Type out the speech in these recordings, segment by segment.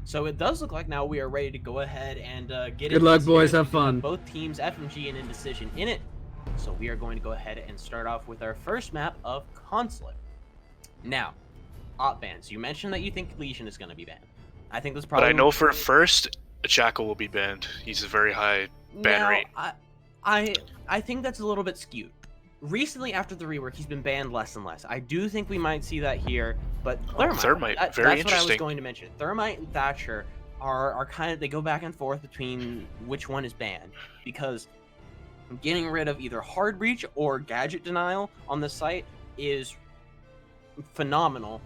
So it does look like now we are ready to go ahead and get Good into luck, this boys. series. Have We do fun. both teams, FMG and Indecision, in it. So we are going to go ahead and start off with our first map of Consulate. Now, op bans. You mentioned that you think Legion is going to be banned. I think that's probably. But I know for first, Jackal will be banned. He's a very high ban rate. I think that's a little bit skewed. Recently, after the rework, he's been banned less and less. I do think we might see that here, but Thermite, that's very what I was interesting. going to mention. Thermite and Thatcher are kind of, they go back and forth between which one is banned, because getting rid of either hard breach or gadget denial on the site is phenomenal,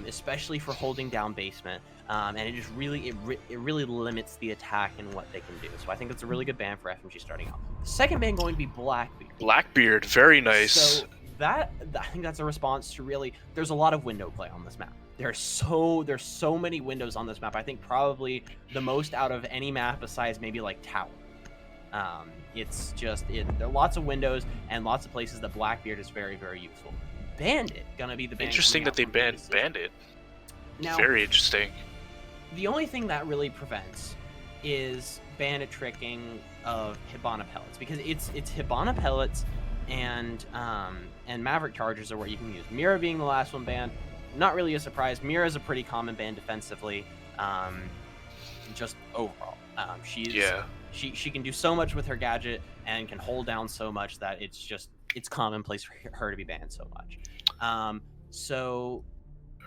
especially for holding down basement. And it just really it really limits the attack and what they can do. So I think that's a really good ban for FMG starting out. The second ban going to be Blackbeard. Blackbeard, very nice. So I think that's a response to really, there's a lot of window play on this map. There's so many windows on this map. I think probably the most out of any map besides maybe like Tower. It's just there are lots of windows and lots of places that Blackbeard is very, very useful. Bandit gonna be the ban. Interesting that they banned Bandit. Now, very interesting. The only thing that really prevents is Bandit tricking of Hibana pellets, because it's Hibana pellets and Maverick charges are what you can use. Mira being the last one banned, not really a surprise. Mira is a pretty common ban defensively, just overall. She can do so much with her gadget and can hold down so much that it's commonplace for her to be banned so much. So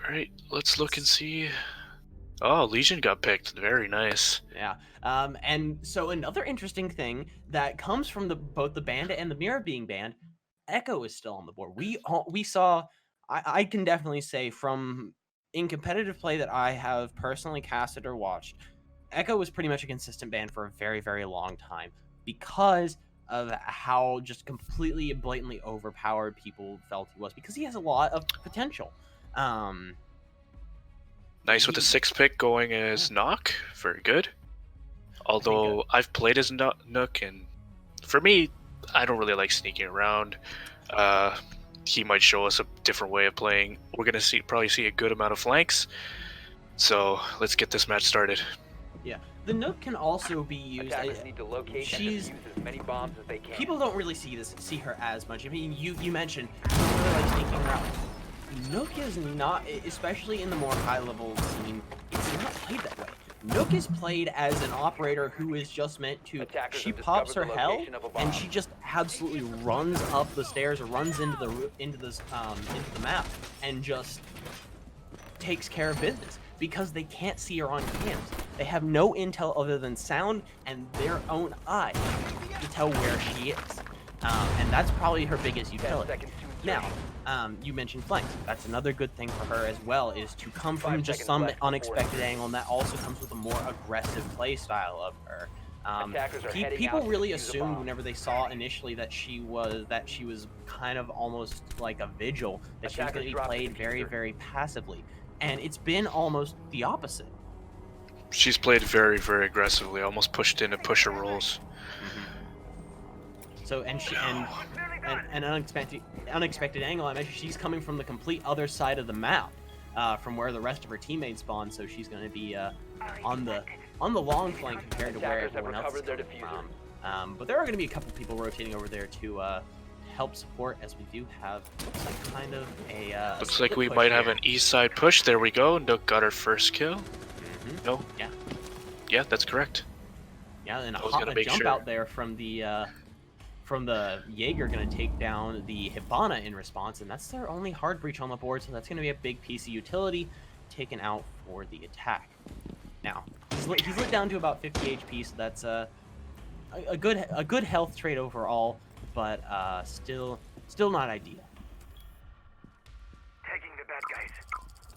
all right, let's look and see. Oh, Legion got picked. Very nice. Yeah. And so another interesting thing that comes from both the Bandit and the Mira being banned, Echo is still on the board. We saw, I can definitely say from in competitive play that I have personally casted or watched, Echo was pretty much a consistent ban for a very, very long time because of how just completely blatantly overpowered people felt he was, because he has a lot of potential. Nice with the 6th pick going as Nock. Very good. Although I've played as Nook, and for me, I don't really like sneaking around. He might show us a different way of playing. We're gonna probably see a good amount of flanks. So let's get this match started. Yeah, the Nook can also be used. Need to locate and use as many bombs as they can. People don't really see her as much. I mean, you mentioned you don't really like sneaking around. Nook is not, especially in the more high-level scene, it's not played that way. Nook is played as an operator who is just meant to, she pops her hell, and she just absolutely runs up the stairs or runs into the map and just takes care of business, because they can't see her on cams. They have no intel other than sound and their own eye to tell where she is. And that's probably her biggest utility. Now, you mentioned flanks. That's another good thing for her as well, is to come from just some unexpected angle, and that also comes with a more aggressive play style of her. People really assumed whenever they saw initially that she was kind of almost like a vigil, that she was going to be played very, very passively, and it's been almost the opposite. She's played very, very aggressively, almost pushed into pusher rolls. So an unexpected angle. I mentioned she's coming from the complete other side of the map, from where the rest of her teammates spawn. So she's going to be on the long flank compared to where everyone else is coming from. But there are going to be a couple people rotating over there to help support, as we do have some kind of a. Looks like we might have an east side push. There we go. Nook got her first kill. No. Yeah. Yeah, that's correct. Yeah, and a jump out there from the Jaeger, going to take down the Hibana in response, and that's their only hard breach on the board, so that's going to be a big piece of utility taken out for the attack. Now, he's lit down to about 50 HP, so that's a good health trade overall, but still not ideal. Taking the bad guys.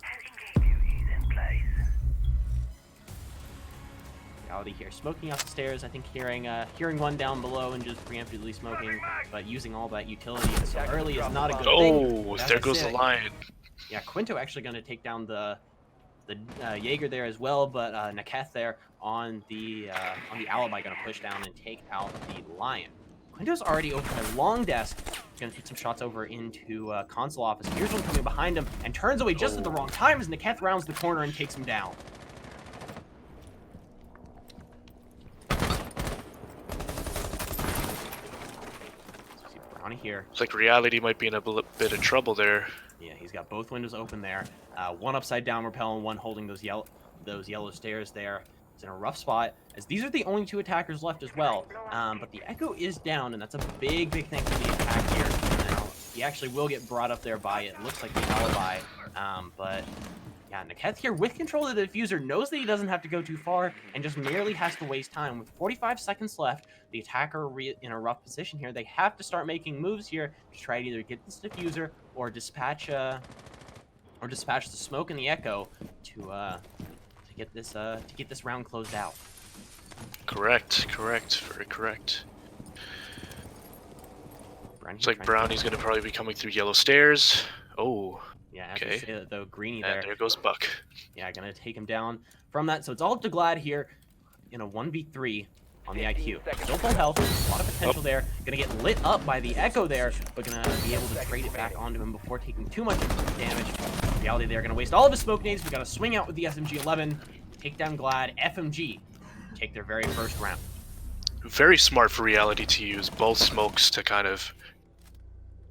Heading game is in place. Reality here, smoking off the stairs. I think hearing one down below and just preemptively smoking, but using all that utility so early is not a good thing. Oh, there goes the lion. Yeah, Quinto actually going to take down the Jaeger there as well, but Naketh there on the alibi going to push down and take out the lion. Quinto's already over the long desk, going to shoot some shots over into console office. Here's one coming behind him and turns away just at the wrong time as Naketh rounds the corner and takes him down. Brownie here. It's like Reality might be in a bit of trouble there. Yeah, he's got both windows open there. One upside down rappel and one holding those yellow stairs there. He's in a rough spot, as these are the only 2 attackers left as well. But the Echo is down, and that's a big thing for the attack here. Now, he actually will get brought up there by, it looks like, the alibi. But yeah, Naketh here with control of the diffuser knows that he doesn't have to go too far and just merely has to waste time. With 45 seconds left, the attacker in a rough position here. They have to start making moves here to try to either get this diffuser or dispatch the smoke and the Echo to get this round closed out. Correct, very correct. Looks like Brownie's gonna probably be coming through yellow stairs. Oh. Yeah, Okay. Though Greeny And there. there goes Buck. Yeah, gonna take him down from that. So it's all up to Glad here in a 1v3 on the IQ. Still full health, a lot of potential there. Gonna get lit up by the Echo there, but gonna be able to trade it back onto him before taking too much damage. Reality there, gonna waste all of his smoke nades. We gotta swing out with the SMG-11, take down Glad. FMG take their very first round. Very smart for Reality to use both smokes to kind of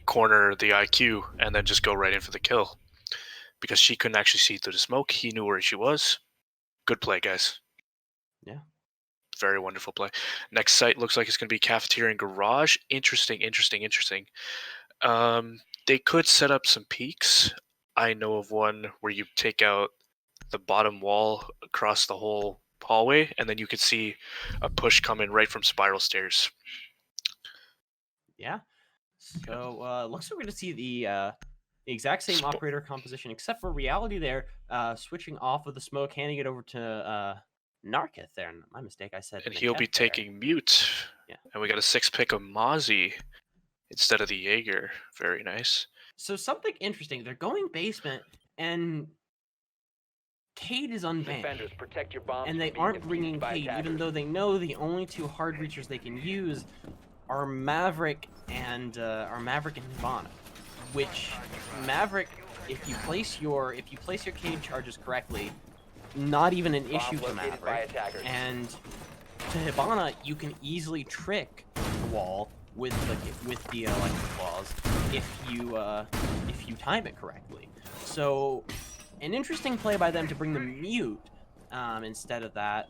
corner the IQ and then just go right in for the kill, because she couldn't actually see through the smoke. He knew where she was. Good play, guys. Yeah. Very wonderful play. Next site looks like it's going to be cafeteria and garage. Interesting. They could set up some peaks. I know of one where you take out the bottom wall across the whole hallway, and then you could see a push coming right from spiral stairs. Yeah. So looks like we're gonna see the exact same operator composition, except for Reality there, switching off of the smoke, handing it over to Narketh there. My mistake, I said. And he'll be Naketh there. taking mute. Yeah. And we got a 6-pick of Mozzie instead of the Jaeger. Very nice. So something interesting. They're going basement, and Cade is unbanned. Defenders, protect your bombs And they from being aren't defused bringing by Cade, even attackers. though they know the only 2 hard reachers they can use are Maverick and Hibana. Which Maverick, if you place your Cade charges correctly, not even an issue to Bomb located by Maverick. attackers. And to Hibana, you can easily trick the wall with the electric claws if you time it correctly. So an interesting play by them to bring the mute instead of that,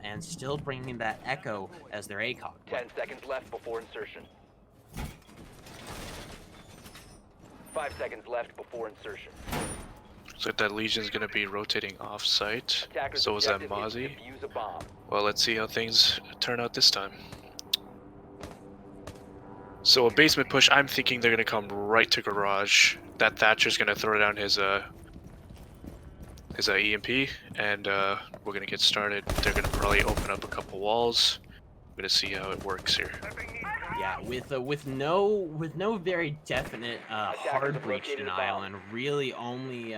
and still bringing that Echo as their ACOG. 10 seconds left before insertion. 5 seconds left before insertion. Looks like that Legion's going to be rotating off-site. Attackers' So is that objective is to Mozzie. defuse a bomb. Well, let's see how things turn out this time. So a basement push, I'm thinking they're going to come right to garage. That Thatcher's going to throw down his EMP, and we're going to get started. They're going to probably open up a couple walls. We're going to see how it works here. Yeah, with no very definite hard breach denial, and really only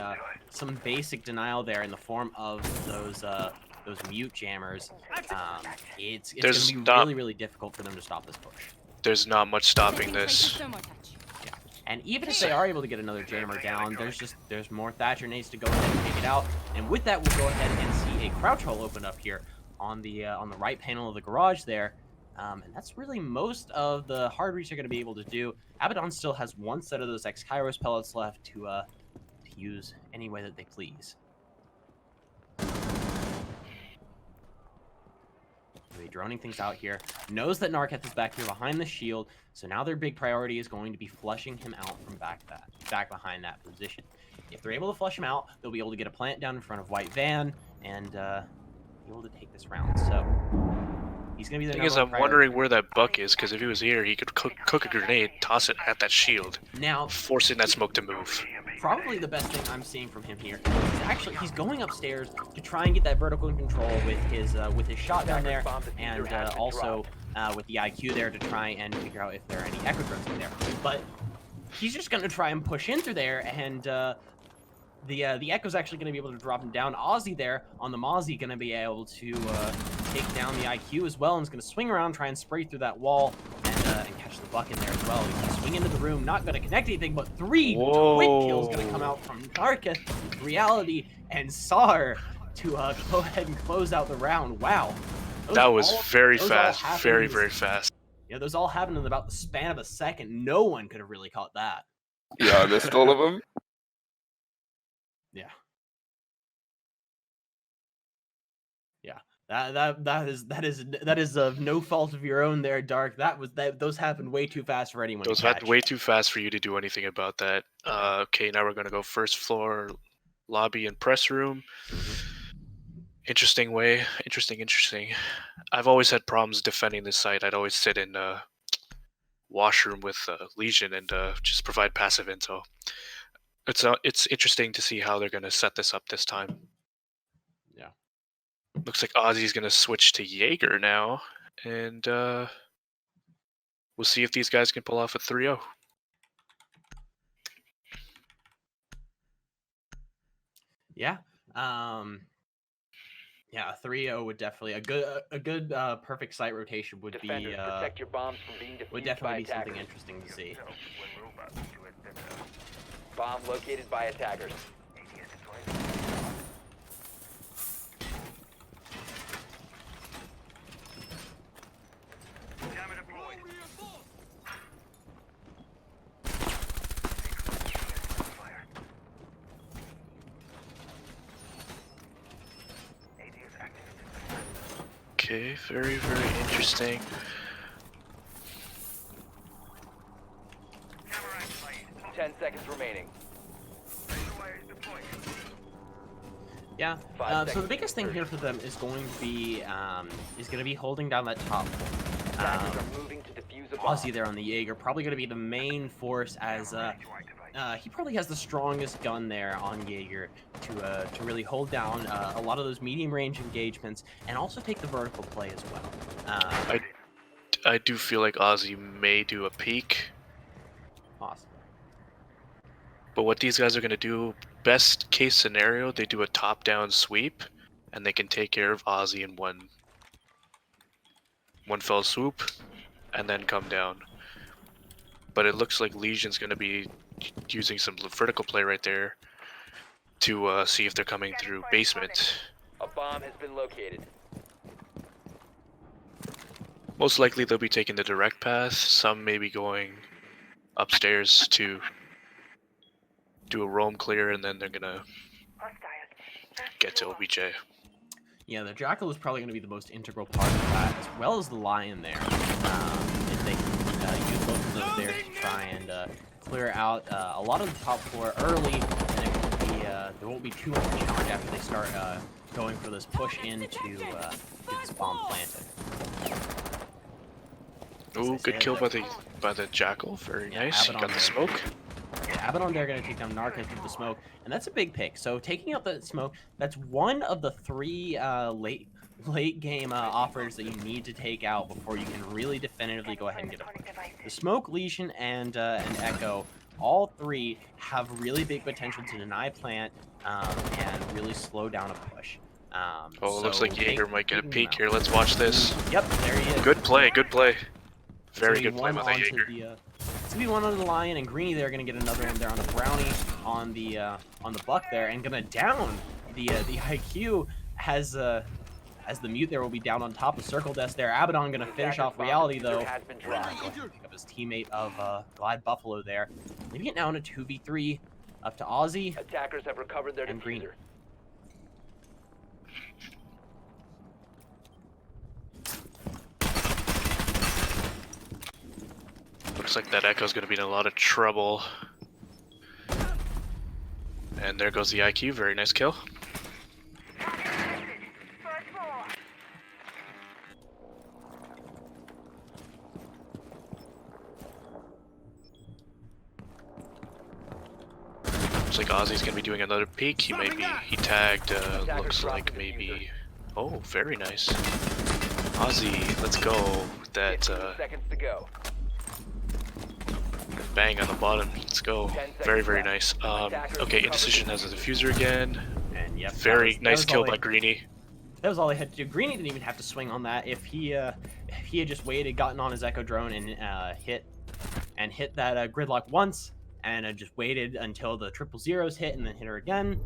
some basic denial there in the form of those mute jammers. It's going to be really difficult for them to stop this push. There's not much stopping this. Yeah, and even if they are able to get another jammer down, there's more Thatcher needs to go ahead and take it out. And with that, we'll go ahead and see a crouch hole open up here on the right panel of the garage there. And that's really most of the hard reach they're going to be able to do. Abaddon still has 1 set of those X-Kairos pellets left to use any way that they please. They're droning things out here. Knows that Narketh is back here behind the shield, so now their big priority is going to be flushing him out from back behind that position. If they're able to flush him out, they'll be able to get a plant down in front of White Van and be able to take this round. So he's going to be the thing is, I'm wondering where that Buck is, because if he was here, he could cook a grenade, toss it at that shield, now, forcing that smoke to move. probably the best thing I'm seeing from him here is he's going upstairs to try and get that vertical control with his shotgun there, and also with the IQ there to try and figure out if there are any echo drones in there. But he's just going to try and push in through there, and the Echo's actually going to be able to drop him down. Ozzy there on the Mozzie going to be able to take down the IQ as well, and is going to swing around, try and spray through that wall, and catch the Buck in there as well. He's going to swing into the room, not going to connect anything, but 3 quick kills going to come out from Narketh, Reality, and Sar to go ahead and close out the round. Wow. That was very those all fast, happened very in fast. You know, those all happened in about the span of a second. No one could have really caught that. Yeah, I missed all of them. Yeah. Yeah. That is of no fault of your own there, Dark. Those happened way too fast for anyone Those to happened catch. way too fast for you to do anything about that. Okay, now we're gonna go first floor, lobby and press room. Interesting way. Interesting. I've always had problems defending this site. I'd always sit in washroom with Legion and just provide passive intel. It's interesting to see how they're gonna set this up this time. Yeah. Looks like Ozzy's gonna switch to Jaeger now, and we'll see if these guys can pull off a 3-0. Yeah. Yeah, a 3-0 would definitely a good perfect site rotation would Defenders, be protect your bombs from being would defused definitely by be something attackers. interesting to see. Bomb located by attackers. Okay, very interesting. Camera 10 seconds remaining. Yeah. 5 So the seconds biggest thing here for them is going to be holding down that top floor. Attackers are moving to defuse a bomb. Ozzy there on the Jaeger, probably going to be the main force as he probably has the strongest gun there on Jaeger to really hold down a lot of those medium range engagements and also take the vertical play as well. I do feel like Ozzy may do a peek. Awesome. But what these guys are going to do, best case scenario, they do a top-down sweep, and they can take care of Ozzy in one fell swoop, and then come down. But it looks like Legion's going to be using some vertical play right there to see if they're coming through basement. A bomb has been located. Most likely they'll be taking the direct path. Some may be going upstairs to do a roam clear, and then they're gonna get to OBJ. Yeah, the Jackal is probably going to be the most integral part of that, as well as the Lion there. If they can use both of those there to try and clear out a lot of the top floor early, and there won't be too much challenge after they start going for this push in to get this bomb planted. Ooh, good kill by the Jackal. Very nice. He got the smoke. Abaddon there going to take down Narcus with the smoke, and that's a big pick. So taking out the smoke, that's one of the 3 late game operators that you need to take out before you can really definitively go ahead and get a push. The smoke, Legion, and Echo, all 3 have really big potential to deny plant and really slow down a push. Oh, looks like Jaeger might get a taking them peek out. here. Let's watch this. Yep, there he is. Good play. Very good play by the onto Jaeger. It's gonna be one on the Lion, and Greeny there gonna get another one there on the Brownie on the Buck there, and gonna down the IQ as the Mute there will be down on top of Circle Desk there. Abaddon gonna finish off Reality though. Has been dropped. Pick up his teammate of Glide Buffalo there. Leaving it now in a 2v3 up to Ozzy Attackers have recovered their and Green. diffuser. Looks like that Echo's gonna be in a lot of trouble. And there goes the IQ. Very nice kill. Looks like Ozzy's gonna be doing another peek. He tagged, looks like maybe, oh, very nice. Ozzy, let's go with that, 15 seconds to go. bang on the bottom. Let's go. Very nice. Okay, Indecision has a diffuser again. And yep, Very nice kill by all Greeny. that was all he had to do. Greeny didn't even have to swing on that. If he had just waited, gotten on his Echo drone, and hit that gridlock once, and just waited until the 000s hit, and then hit her again,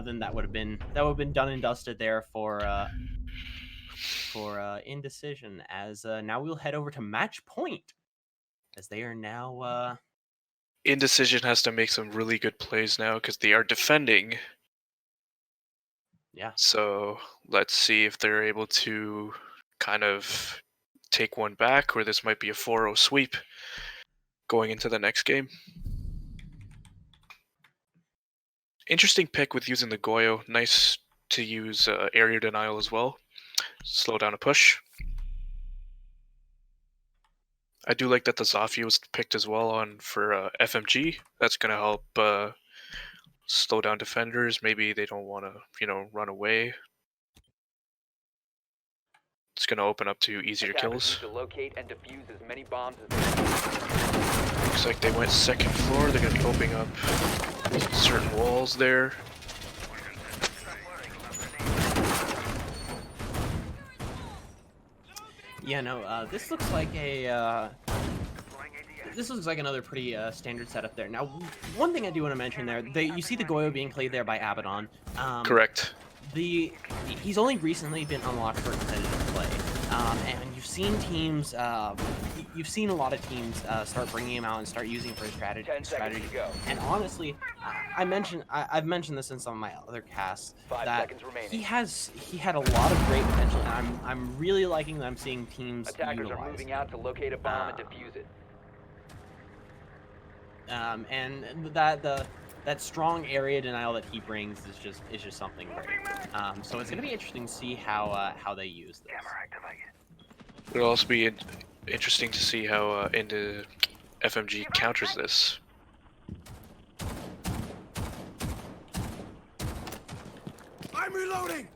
then that would have been done and dusted there for for Indecision, as now we'll head over to match point, as they are now Indecision has to make some really good plays now because they are defending. yeah. So let's see if they're able to kind of take one back, or this might be a 4-0 sweep going into the next game. Interesting pick with using the Goyo. Nice to use area denial as well. Slow down a push. I do like that the Zofia was picked as well on for FMG. That's going to help slow down defenders. Maybe they don't want to, run away. It's going to open up to easier Attackers kills. need to locate and defuse as many bombs as they Looks like they went second floor. They're going to be opening up certain walls there. Yeah, no, this looks like a this looks like another pretty standard setup there. Now, one thing I do want to mention there, you see the Goyo being played there by Abaddon. Correct. He's only recently been unlocked for competitive play, and you've seen teams, you've seen a lot of teams start bringing him out and start using him for his 10 seconds to go. And honestly, I've mentioned this in some of my other casts 5 that seconds remaining. he had a lot of great potential, and I'm really liking that I'm seeing teams Attackers utilize are moving him. out to locate a bomb and defuse it. And that strong area denial that he brings is just something great. So it's going to be interesting to see how they use this. It'll also be interesting to see how into FMG counters this. I'm reloading.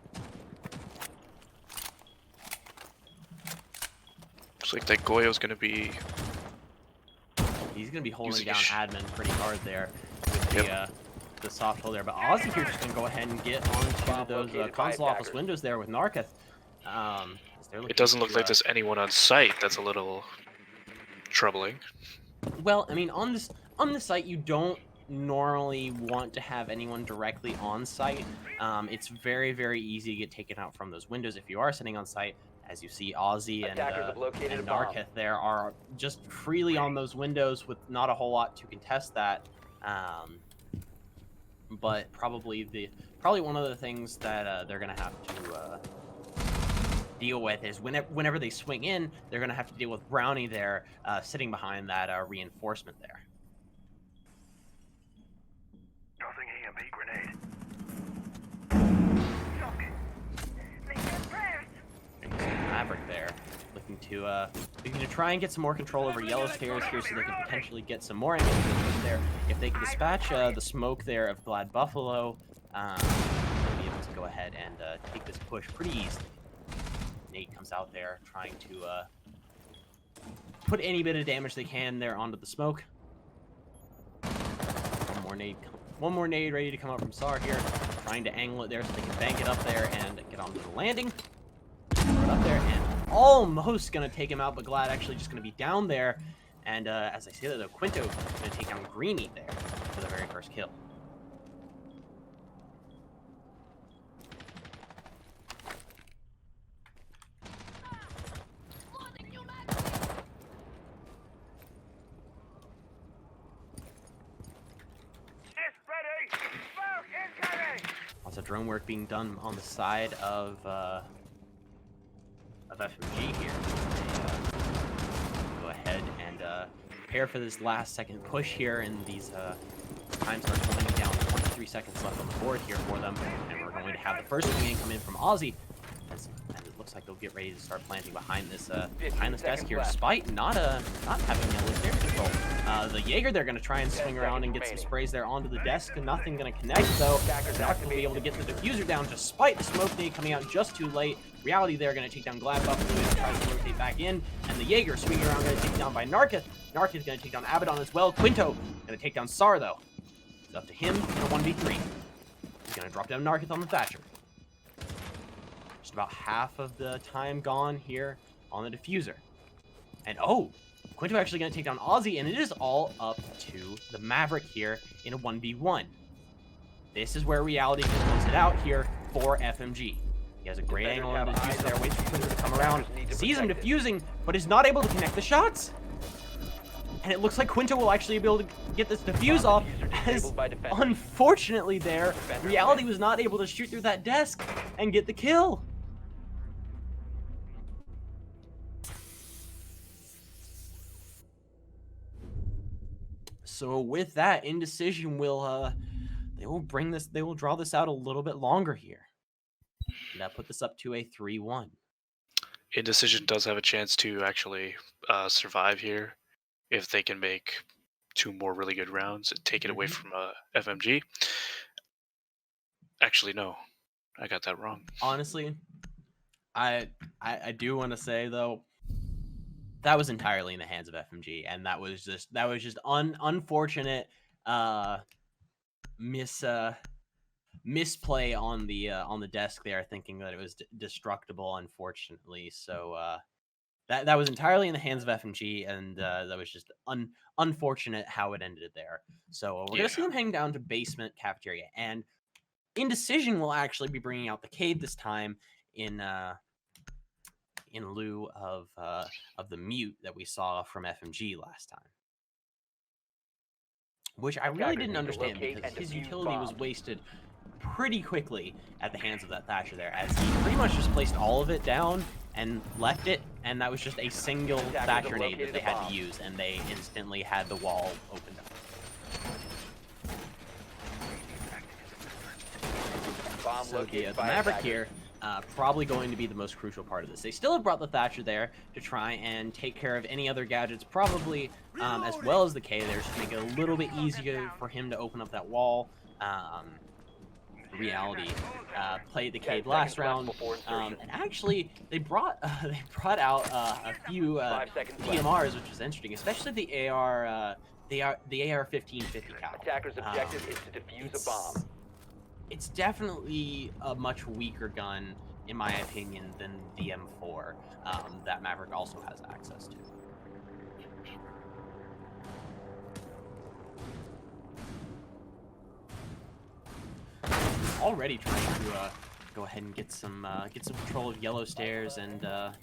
Looks like that Goyo's going to be. He's going to be holding Using down a admin pretty hard there with the soft hold there. But Ozzy here just going to go ahead and get onto those located by console office attackers. windows there with Narketh. It doesn't look like there's anyone on site. That's a little troubling. Well, I mean, on this site, you don't normally want to have anyone directly on site. It's very, very easy to get taken out from those windows if you are sitting on site. As you see, Ozzy Attackers have located and a bomb. Narketh there are just freely on those windows with not a whole lot to contest that. But probably one of the things that they're gonna have to deal with is whenever they swing in, they're gonna have to deal with Brownie there sitting behind that reinforcement there. Tossing EMP grenade. Maverick there, looking to try and get some more control over yellow stairs here, so they can potentially get some more engagement there. If they can dispatch the smoke there of Glad Buffalo, they'll be able to go ahead and take this push pretty easily. Nate comes out there trying to put any bit of damage they can there onto the smoke. One more nade ready to come up from Sar here, trying to angle it there so they can bank it up there and get onto the landing. Throw it up there and almost gonna take him out, but Glad actually just gonna be down there. And as I say that, though, Quinto is gonna take down Greenie there for the very first kill. Lots of drone work being done on the side of FMG here. They, go ahead and prepare for this last second push here, and these time starts winding down. 23 seconds left on the board here for them, and we're going to have the first wing come in from Ozzy. And it looks like they'll get ready to start planting behind this desk here, despite not having yellow stair control. The Jaeger, they're going to try and swing around and get some sprays there onto the desk, and nothing going to connect, though. Knock will be able to get the diffuser down despite the smoke nade coming out just too late. Reality, they're going to take down Glad Buffalo and try to rotate back in, and the Jaeger swinging around going to take down by Narketh. Narketh going to take down Abaddon as well. Quinto going to take down Sar, though. It's up to him in a 1v3. He's going to drop down Narketh on the Thatcher. Just about half of the time gone here on the diffuser. And oh, Quinto actually going to take down Ozzy, and it is all up to the Maverick here in a 1v1. This is where Reality can close it out here for FMG. He has a great angle on the diffuser there, waits for Quinto to come around, sees him defusing, but is not able to connect the shots. And it looks like Quinto will actually be able to get this defuse off, as unfortunately there, Reality was not able to shoot through that desk and get the kill. So with that, Indecision will they will draw this out a little bit longer here. And that put this up to a 3-1. Indecision does have a chance to actually survive here if they can make 2 more really good rounds and take it away from FMG. Actually, no, I got that wrong. Honestly, I do want to say though, that was entirely in the hands of FMG, and that was just unfortunate misplay on the desk there, thinking that it was destructible. Unfortunately, so that was entirely in the hands of FMG, and that was just unfortunate how it ended there. So we're gonna see them heading down to basement cafeteria, and Indecision will actually be bringing out the Cade this time in lieu of the mute that we saw from FMG last time, which I really didn't understand because his utility was wasted pretty quickly at the hands of that Thatcher there, as he pretty much just placed all of it down and left it, and that was just a single Thatcher nade that they had to use, and they instantly had the wall opened up. So the Maverick here, probably going to be the most crucial part of this. They still have brought the Thatcher there to try and take care of any other gadgets, probably as well as the K there, just to make it a little bit easier for him to open up that wall. Reality played the Cade last round, and actually they brought out a few DMRs, which is interesting, especially the AR 1550 cal. Attacker's objective is to defuse a bomb. It's definitely a much weaker gun, in my opinion, than the M4 that Maverick also has access to. Already trying to go ahead and get some control of yellow stairs and other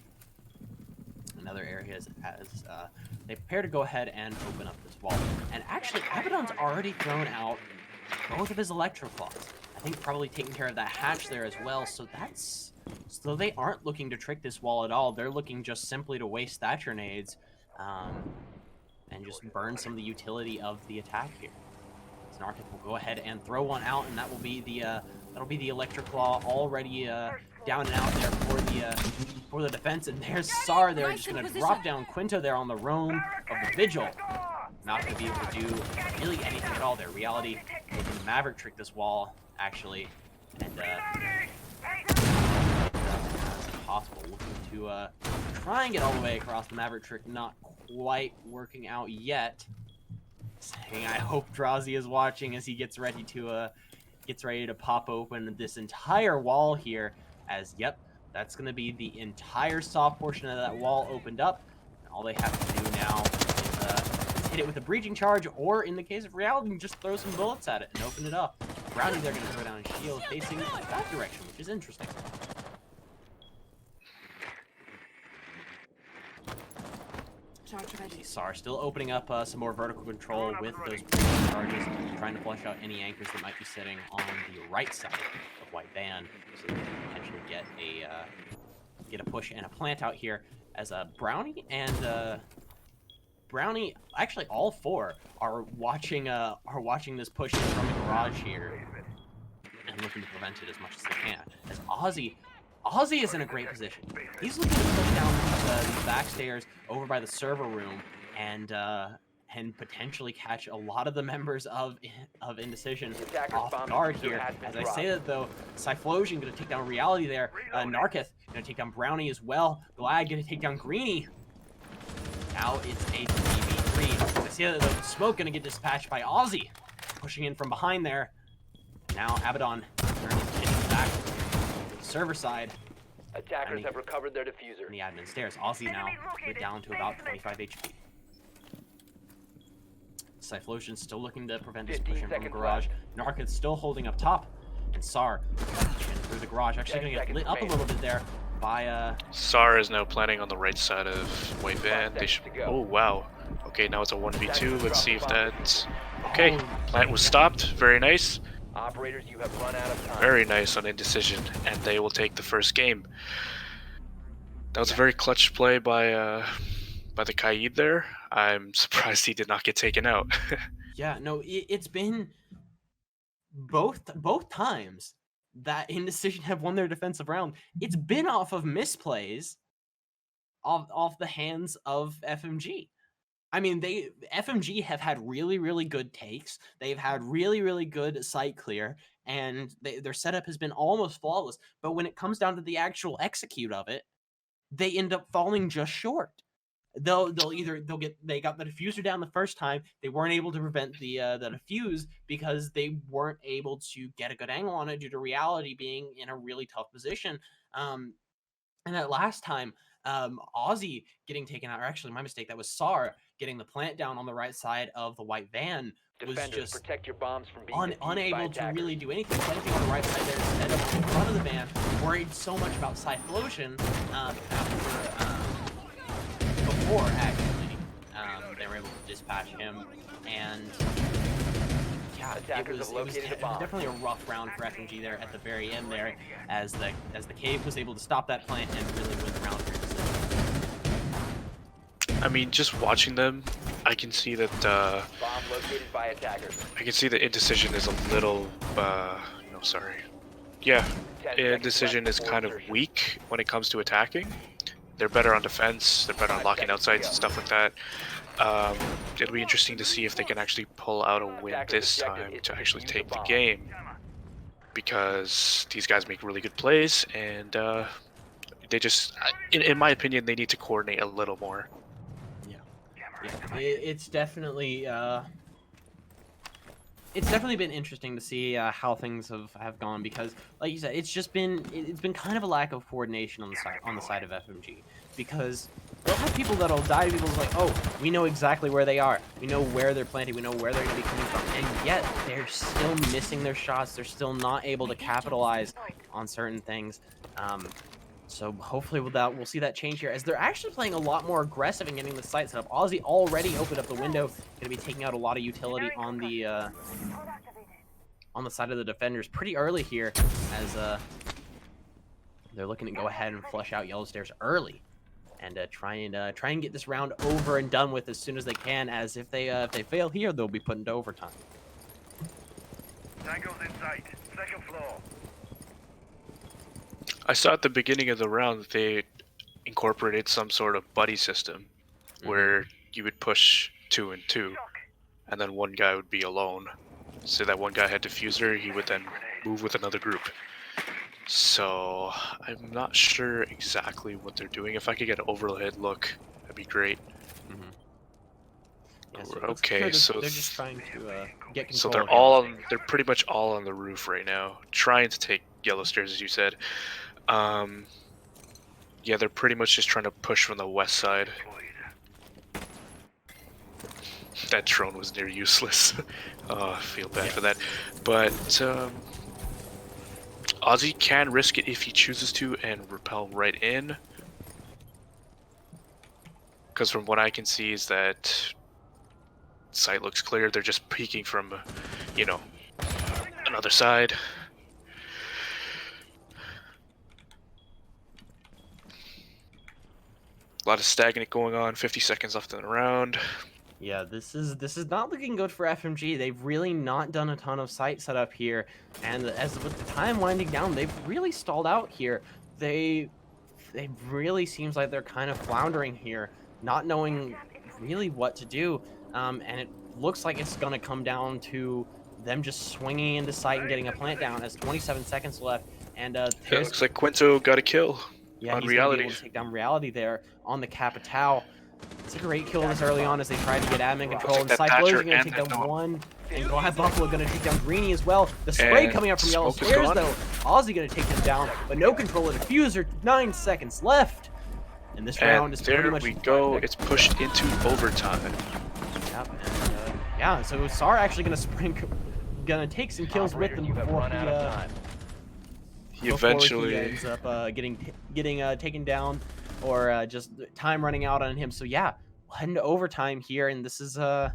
areas as they prepare to go ahead and open up this wall. And actually, Abaddon's already thrown out both of his electroclaws. I think probably taking care of that hatch there as well. So they aren't looking to trick this wall at all. They're looking just simply to waste Thatcher nades and just burn some of the utility of the attack here. Narkith will go ahead and throw one out, and that will be the electric claw already down and out there for the defense. And there's Sar there, just gonna drop down Quinto there on the roam of the Vigil. Not gonna be able to do really anything at all there. Reality looking to Maverick trick this wall actually, and as possible, looking to try and get all the way across the Maverick trick. Not quite working out yet. Saying, I hope Drazi is watching as he gets ready to pop open this entire wall here. As yep, that's gonna be the entire soft portion of that wall opened up. And all they have to do now is hit it with a breaching charge, or in the case of Reality, just throw some bullets at it and open it up. Brownie, they're gonna throw down a shield facing that direction, which is interesting. Sar still opening up some more vertical control with those charges, trying to flush out any anchors that might be sitting on the right side of White Band, so they can potentially get a push and a plant out here. As Brownie and Brownie, actually all four, are watching this push from the garage here and looking to prevent it as much as they can. As Ozzy is in a great position. He's looking to push down these back stairs over by the server room and potentially catch a lot of the members of Indecision off guard here. As I say that though, Cyphlosion gonna take down Reality there. Narkith gonna take down Brownie as well. Glad gonna take down Greenie. Now it's a 3v3. I see that the smoke gonna get dispatched by Ozzy, pushing in from behind there. Now Abaddon turns his back to the server side. Attackers have recovered their diffuser. In the admin stairs. Ozzy now went down to about 25 HP. Cyphlosion's still looking to prevent this pushing from the garage. Narkith's still holding up top. And Sar pushing through the garage. Actually going to get lit up a little bit there by SAR is now planning on the right side of white van. They should. seconds to go. Oh wow. Okay, now it's a 1v2. Let's see if that's. Okay, plant was stopped. Very nice. Operators, you have run out of time. Very nice on Indecision, and they will take the first game. That was a very clutch play by the Kaid there. I'm surprised he did not get taken out. yeah, no, it's been both times that Indecision have won their defensive round. It's been off of misplays off the hands of FMG. I mean, FMG have had really good takes. They've had really good site clear, and their setup has been almost flawless. But when it comes down to the actual execute of it, they end up falling just short. They got the diffuser down the first time. They weren't able to prevent the defuse because they weren't able to get a good angle on it due to reality being in a really tough position. And that last time, Aussie getting taken out, or actually my mistake, that was SAR getting the plant down on the right side of the white van was Defenders, just protect your bombs from being defused by unable to attackers. really do anything. Planting on the right side there instead of in front of the van, worried so much about Cyphlosion before actually they were able to dispatch him, and yeah, it was definitely a rough round for FMG there at the very end there, as the cave was able to stop that plant and really win the round for Indecision. I mean, just watching them, I can see that Bomb located by attackers. I can see that Indecision is a little no, sorry. Yeah, 10 seconds Indecision left is before kind of insertion. weak when it comes to attacking. They're better on defense, they're better on 5 locking out seconds to sites and go. stuff like that. It'll be interesting to see if they can actually pull out a win this time to actually take the game, because these guys make really good plays, and they just, in my opinion, they need to coordinate a little more. Yeah, it's definitely been interesting to see how things have gone, because, like you said, it's been kind of a lack of coordination on the side of FMG, because they'll have people that'll die. People's like, oh, we know exactly where they are, we know where they're planting, we know where they're going to be coming from, and yet they're still missing their shots. They're still not able to capitalize on certain things. So hopefully we'll see that change here, as they're actually playing a lot more aggressive and getting the site set up. Aussie already opened up the window, going to be taking out a lot of utility on the side of the defenders pretty early here, as they're looking to go ahead and flush out Yellow Stairs early, and try and get this round over and done with as soon as they can, as if they fail here, they'll be put into overtime. Tango's in sight. Second floor. I saw at the beginning of the round that they incorporated some sort of buddy system, where you would push 2 and 2, and then one guy would be alone. So that one guy had diffuser, he would then move with another group. So I'm not sure exactly what they're doing. If I could get an overhead look, that'd be great. Yeah, Okay, so they're just trying to get control. So they're of they're pretty much all on the roof right now, trying to take Yellow Stairs, as you said. Yeah, they're pretty much just trying to push from the west side. That drone was near useless. Oh, I feel bad for that. But Aussie can risk it if he chooses to and rappel right in. Because from what I can see is that site looks clear. They're just peeking from, you know, another side. A lot of stagnant going on. 50 seconds left in the round. Yeah, this is not looking good for FMG. They've really not done a ton of site setup here, and as with the time winding down, they've really stalled out here. They really seems like they're kind of floundering here, not knowing really what to do, and it looks like it's gonna come down to them just swinging into site and getting a plant down, as 27 seconds left, and It looks like Quinto got a kill yeah, on he's reality. gonna be able to take down reality there on the Capitao. It's a great kill this early on as they try to get admin control, and that Cyclone's Thatcher gonna and take that down Noah. one, and Glad Buffalo gonna take down Greenie as well. The spray And coming up from Yellow Smoke is Stairs gone. though. Aussie gonna take him down, but no control of the diffuser. 9 seconds left, and this round And is pretty there much we go. It's pushed into overtime. Yep, and yeah, so SAR actually gonna take some kills with them Operators, you have before run out of time. Eventually, before he ends up getting taken down, or just time running out on him. So yeah, we'll head into overtime here, and this is so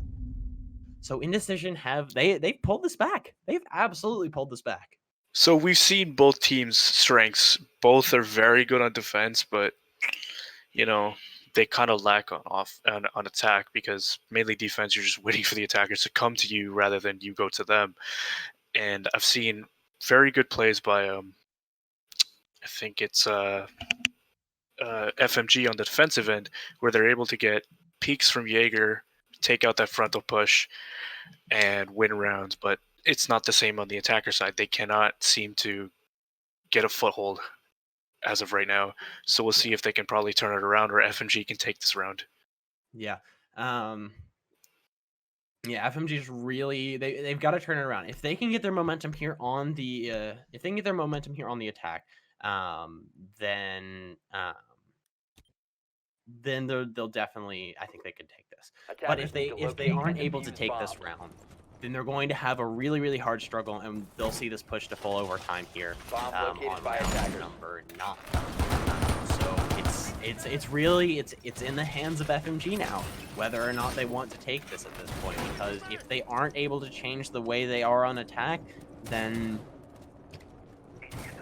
Indecision they've pulled this back. They've absolutely pulled this back. so we've seen both teams' strengths. Both are very good on defense, but you know they kind of lack on attack, because mainly defense, you're just waiting for the attackers to come to you rather than you go to them. And I've seen very good plays by I think it's FMG on the defensive end, where they're able to get peaks from Jaeger, take out that frontal push, and win rounds. But it's not the same on the attacker side. They cannot seem to get a foothold as of right now. So we'll see if they can probably turn it around, or FMG can take this round. Yeah. Yeah, FMG's really they've got to turn it around. If they can get their momentum here on the attack, then they'll definitely, I think they could take this. But if they aren't able to take this round, then they're going to have a really, really hard struggle, and they'll see this push to full overtime here on round number 9. So it's in the hands of FMG now, whether or not they want to take this at this point. Because if they aren't able to change the way they are on attack, then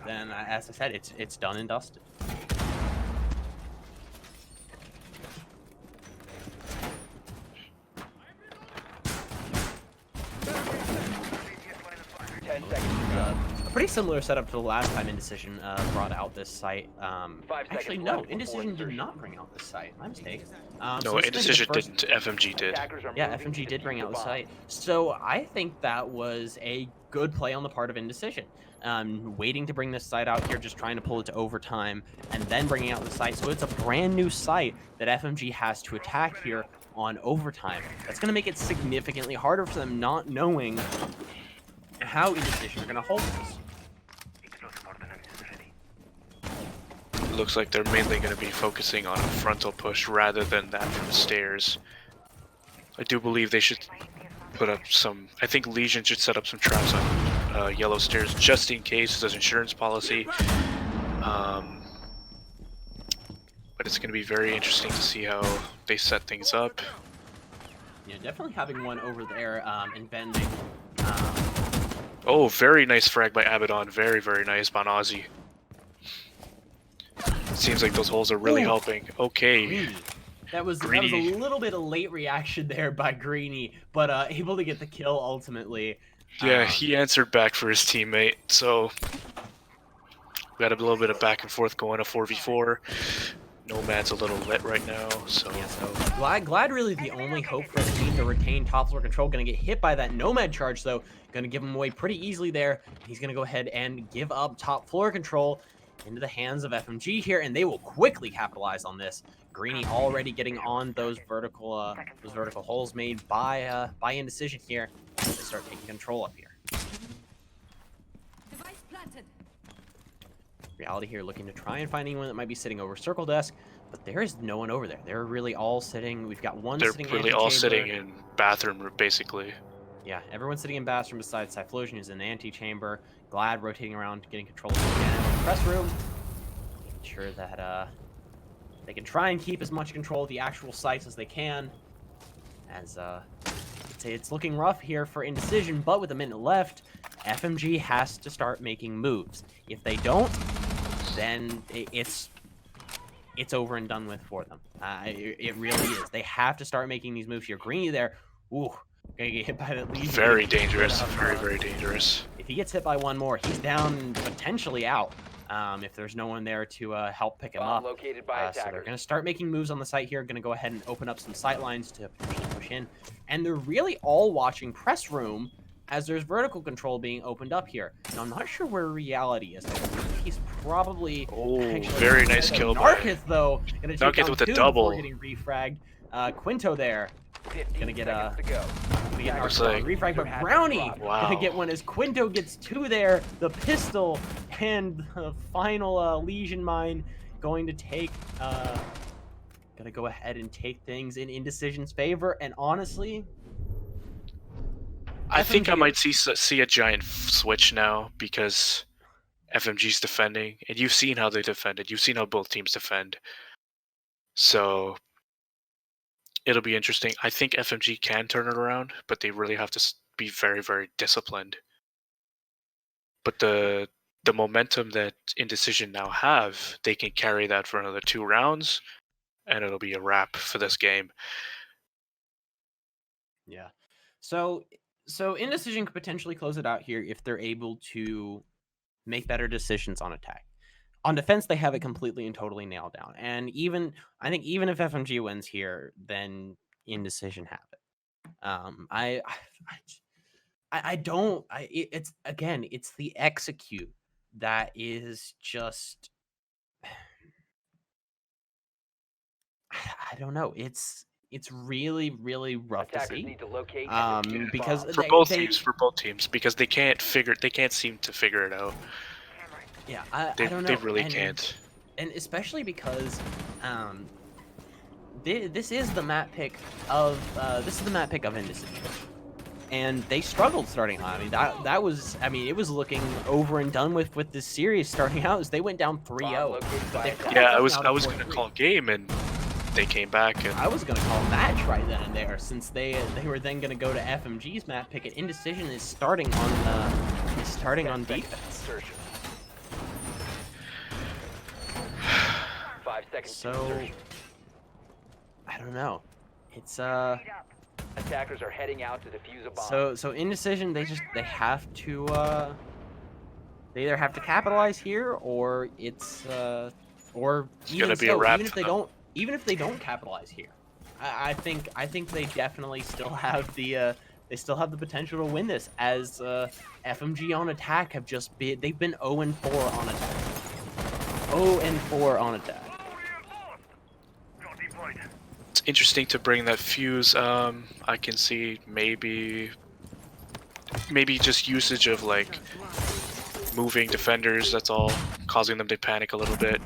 as I said, it's done and dusted. A pretty similar setup to the last time Indecision brought out this site. Actually, no, Indecision did not bring out this site. My mistake. No, so Indecision didn't. FMG did. Yeah, FMG did bring out the site. So I think that was a good play on the part of Indecision. Waiting to bring this site out here, just trying to pull it to overtime, and then bringing out the site. So it's a brand new site that FMG has to attack here on overtime. That's going to make it significantly harder for them, not knowing how Indecision are going to hold this. It looks like they're mainly going to be focusing on a frontal push rather than that from the stairs. I do believe they should put up some... I think Legion should set up some traps on yellow stairs just in case as insurance policy. But it's going to be very interesting to see how they set things up. Yeah, definitely having one over there and bending. Oh, very nice frag by Abaddon. Very, very nice by Ozzy. Seems like those holes are really helping. Okay. Greeny. That was a little bit of late reaction there by Greeny, but able to get the kill ultimately. Yeah, he answered back for his teammate, so we got a little bit of back and forth going, a 4v4. Nomad's a little lit right now, so... Yeah, so Glad really the only hope for the team to retain top floor control. Gonna get hit by that Nomad charge, though. Gonna give him away pretty easily there. He's gonna go ahead and give up top floor control into the hands of FMG here, and they will quickly capitalize on this. Greeny already getting on those vertical holes made by Indecision here. They start taking control up here. Device planted. Reality here looking to try and find anyone that might be sitting over circle desk, but there is no one over there. They're really all sitting. We've got one They're sitting really all sitting in bathroom, basically. Yeah, everyone's sitting in bathroom besides Typhlosion, who's in the antechamber. Glad rotating around, getting control of the again. Press room, making sure that they can try and keep as much control of the actual sites as they can. As it's looking rough here for Indecision, but with a minute left, FMG has to start making moves. If they don't, then it's over and done with for them. It really is. They have to start making these moves here. Greeny there, ooh, gonna get hit by that Legion. Very dangerous. Very, very dangerous. If he gets hit by one more, he's down, potentially out. If there's no one there to help pick him up. So they're going to start making moves on the site here. Going to go ahead and open up some sight lines to push in. And they're really all watching press room as there's vertical control being opened up here. Now, I'm not sure where Reality is. I think he's probably... Oh, very nice kill by... Narkith, though. Going to take down with a two double. before getting refragged. Quinto there. Gonna get refrag, but Brownie gonna get one as Quinto gets two there. The pistol and the final Legion mine going to take. Gonna go ahead and take things in Indecision's favor. And honestly, I think I might see a giant switch now, because FMG's defending, and you've seen how they defended. You've seen how both teams defend. So it'll be interesting. I think FMG can turn it around, but they really have to be very, very disciplined. But the momentum that Indecision now have, they can carry that for another 2 rounds, and it'll be a wrap for this game. Yeah. So Indecision could potentially close it out here if they're able to make better decisions on attack. On defense, they have it completely and totally nailed down. And I think even if FMG wins here, then Indecision have it. It's again, it's the execute that is just, I don't know. It's really, really rough to Attackers see. need to locate and defuse the Because bomb. For both teams, because they can't seem to figure it out. yeah, I don't know. They really can't. And especially because this is the map pick of Indecision. And they struggled starting out. I mean, that was, I mean, it was looking over and done with this series starting out as they went down 3-0. But they've come Yeah, back I was out going to 4-3. call game, and they came back. And I was going to call match right then and there, since they were then going to go to FMG's map pick. And Indecision is starting on defense. Insertion. 5 seconds to So insertion. I don't know. It's Attackers are heading out to defuse a bomb. so Indecision, they have to they either have to capitalize here, or it's or even gonna be a still, wrap even if for they them. don't capitalize here, I think they definitely still have the potential to win this, as FMG on attack have just been, they've been 0-4 on attack. 0-4 on attack. Got deployed. it's interesting to bring that fuse. I can see maybe just usage of like moving defenders. That's all causing them to panic a little bit.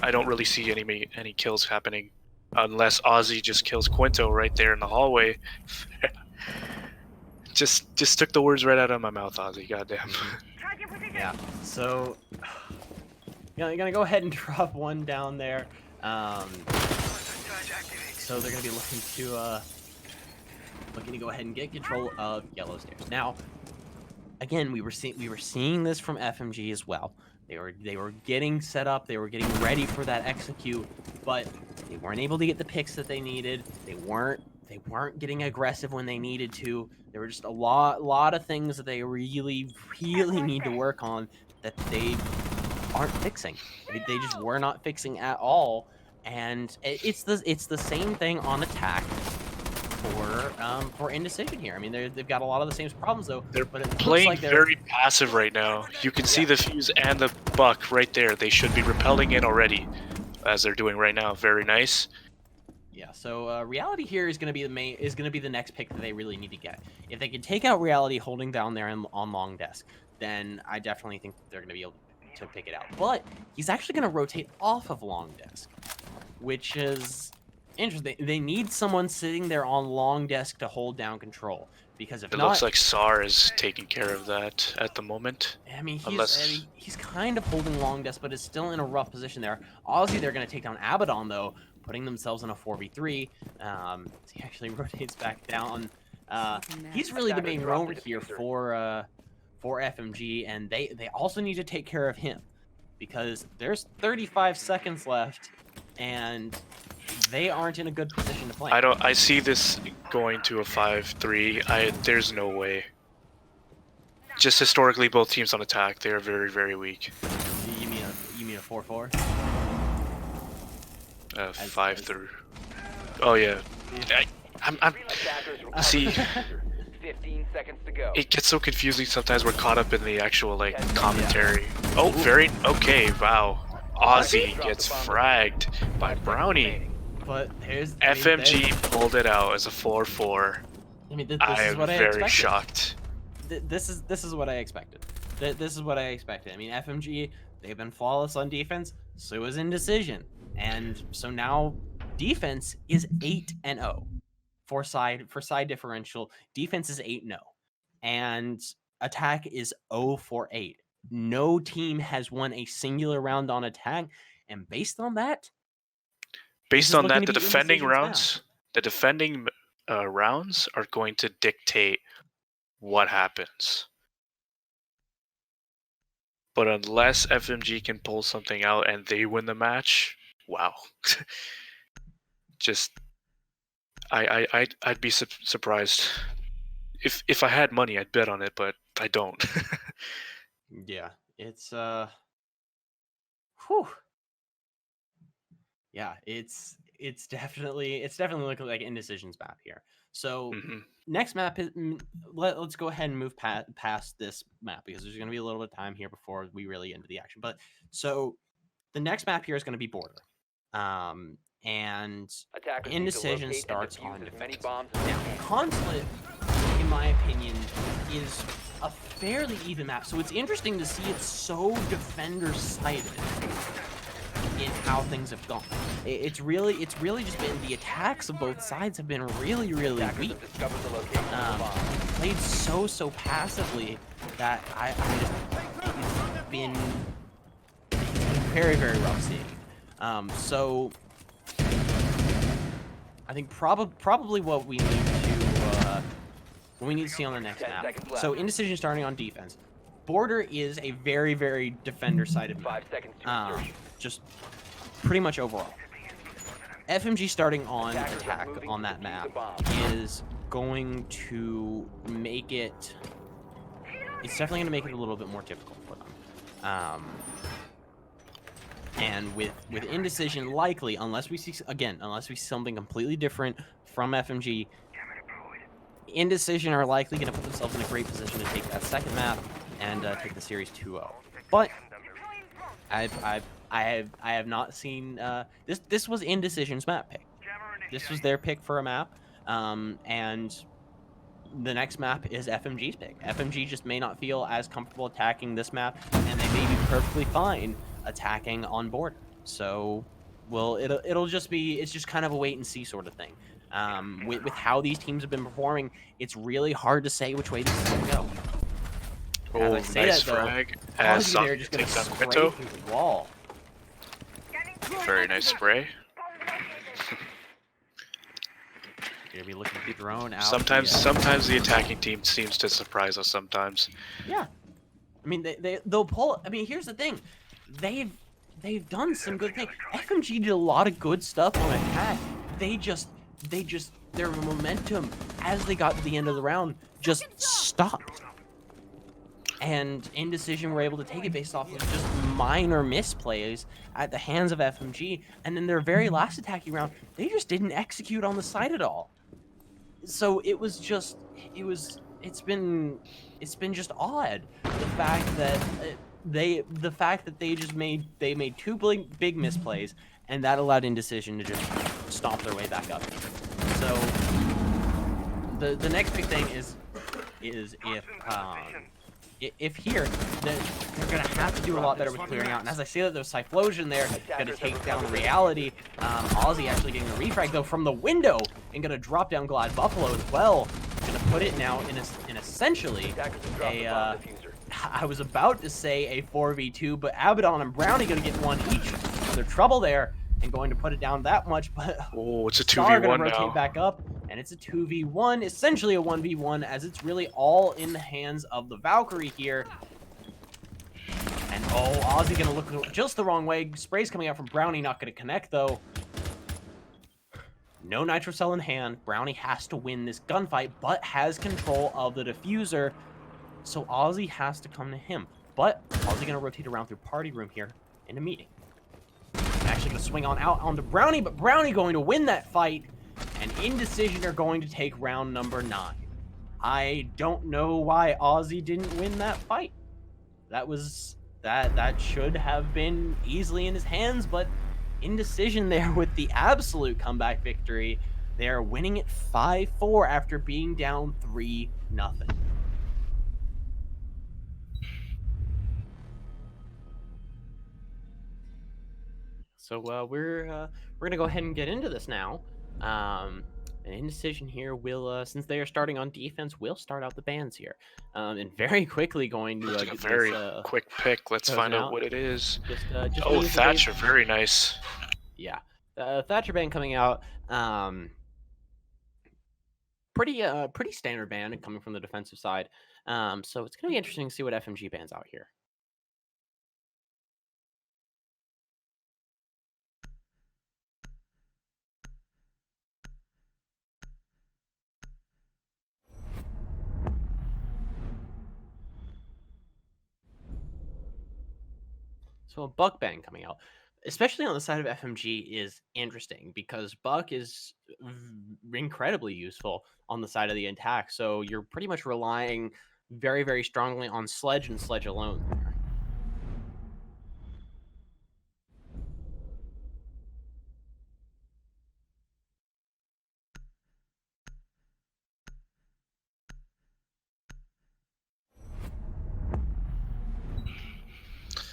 I don't really see any kills happening unless Ozzy just kills Quinto right there in the hallway. just took the words right out of my mouth, Ozzy. Goddamn. Yeah. So gonna go ahead and drop one down there. So they're gonna be looking to go ahead and get control of yellow stairs. Now, again, we were seeing this from FMG as well. They were getting set up, they were getting ready for that execute, but they weren't able to get the picks that they needed. They weren't getting aggressive when they needed to. There were just a lot of things that they really need to work on that they aren't fixing. They just were not fixing at all. And it's the same thing on attack for Indecision here. I mean, they've got a lot of the same problems though. They're but it looks playing like they're very passive right now. You can see the fuse and the buck right there. They should be repelling in already, as they're doing right now. Very nice. Yeah, so Reality here is going to be the next pick that they really need to get. If they can take out Reality holding down there on long desk, then I definitely think they're going to be able to pick it out. But he's actually going to rotate off of long desk, which is interesting. They need someone sitting there on long desk to hold down control, because if It not, looks like SAR is taking care of that at the moment. I mean, Unless- he's kind of holding long desk, but is still in a rough position there. Obviously, they're going to take down Abaddon, though, putting themselves in a 4v3. He actually rotates back down. He's really the main roamer here for FMG, and they also need to take care of him, because there's 35 seconds left, and they aren't in a good position to play. I see this going to a 5-3. There's no way. Just historically, both teams on attack, they are very, very weak. You mean a 4-4? 5-3. Oh yeah. I'm Attackers see. 15 seconds to go. It gets so confusing sometimes. We're caught up in the actual like commentary. Oh, very okay. Wow. Ozzy gets fragged by Brownie. But FMG pulled it out as a 4-4. I mean, this I is am what I very expected. shocked. This is what I expected. This is what I expected. I mean, FMG, they've been flawless on defense, so is Indecision, and so now defense is 8-0 for side differential. Defense is 8-0, and attack is 0-8. No team has won a singular round on attack, and based on that, Based is on looking that, to the be defending Indecision's map. rounds, the defending rounds are going to dictate what happens. But unless FMG can pull something out and they win the match, wow. Just, I'd be surprised. If I had money, I'd bet on it, but I don't. Yeah, it's whew. Yeah, it's definitely looking like Indecision's map here. So Mhm. next map is let's go ahead and move past this map because there's going to be a little bit of time here before we really get into the action. But so the next map here is going to be Border, and Attackers need to Indecision locate and starts defuse on as many defense. bombs as Now, they can. Consulate, in my opinion, is a fairly even map. So it's interesting to see it's so defender-sided in how things have gone. It's really just been the attacks of both sides have been really Attackers weak. have discovered the location of the bomb. Played so passively that I just it's been very rough seeing. So I think probably what we need to see on the next 10 map. seconds left. So Indecision starting on defense. Border is a very defender-sided map. 5 seconds to insertion. Just pretty much overall. FMG starting on Attackers are attack moving on to that defuse map the bomb. is going to make it. It's definitely going to make it a little bit more difficult for them. And with Indecision likely, unless we see something completely different from FMG, Indecision are likely going to put themselves in a great position to take that second map and take the series 2-0. But I have not seen this was Indecision's map pick. This was their pick for a map, and the next map is FMG's pick. FMG just may not feel as comfortable attacking this map, and they may be perfectly fine attacking on Border. So, well, it'll just be it's just kind of a wait and see sort of thing. With how these teams have been performing, it's really hard to say which way these is going to go. Oh, As I say nice that, though, frag. As Ozzy there just going to takes down spray Quinto. through the wall. Very nice spray. You're gonna be looking at the drone out. Sometimes the attacking team seems to surprise us. Sometimes. Yeah, I mean they'll pull. I mean, here's the thing, they've done some good things. FMG did a lot of good stuff on attack. Their momentum as they got to the end of the round just stopped. And Indecision were able to take it based off of just minor misplays at the hands of FMG. And then their very last attacking round, they just didn't execute on the site at all. So it's been just odd. The fact that they made two big misplays, and that allowed Indecision to just stomp their way back up. So the next big thing is if here, then they're going to have to do a lot better with clearing out. And as I say that, there's Cyphlosion there, going to take down Reality. Ozzy actually getting the refrag, though, from the window, and going to drop down Glide Buffalo as well. Going to put it now in essentially a, I was about to say a 4v2, but Abaddon and Brownie going to get one each. So there's trouble there, and going to put it down that much, but Oh, it's a Star 2v1 gonna now. rotate back up, and it's a 2v1, essentially a 1v1, as it's really all in the hands of the Valkyrie here. And oh, Ozzy gonna look just the wrong way. Spray's coming out from Brownie, not gonna connect though. No Nitro Cell in hand. Brownie has to win this gunfight, but has control of the diffuser. So Ozzy has to come to him. But Ozzy gonna rotate around through Party Room here in a meeting. Actually going to swing on out onto Brownie, but Brownie going to win that fight, and Indecision are going to take round number 9. I don't know why Ozzy didn't win that fight. That should have been easily in his hands, but Indecision there with the absolute comeback victory. They are winning it 5-4 after being down 3-0. So we're gonna go ahead and get into this now. And Indecision here will, since they are starting on defense, will start out the bans here. And very quickly going to Looks like a get very this, quick pick. Let's chosen find out out. what it is. Just Oh, means that they've- Thatcher, very nice. Yeah. Thatcher ban coming out. Pretty standard ban coming from the defensive side. So it's going to be interesting to see what FMG bans out here. So a Buck ban coming out, especially on the side of FMG, is interesting because Buck is incredibly useful on the side of the attack. So you're pretty much relying very, very strongly on Sledge and Sledge alone there.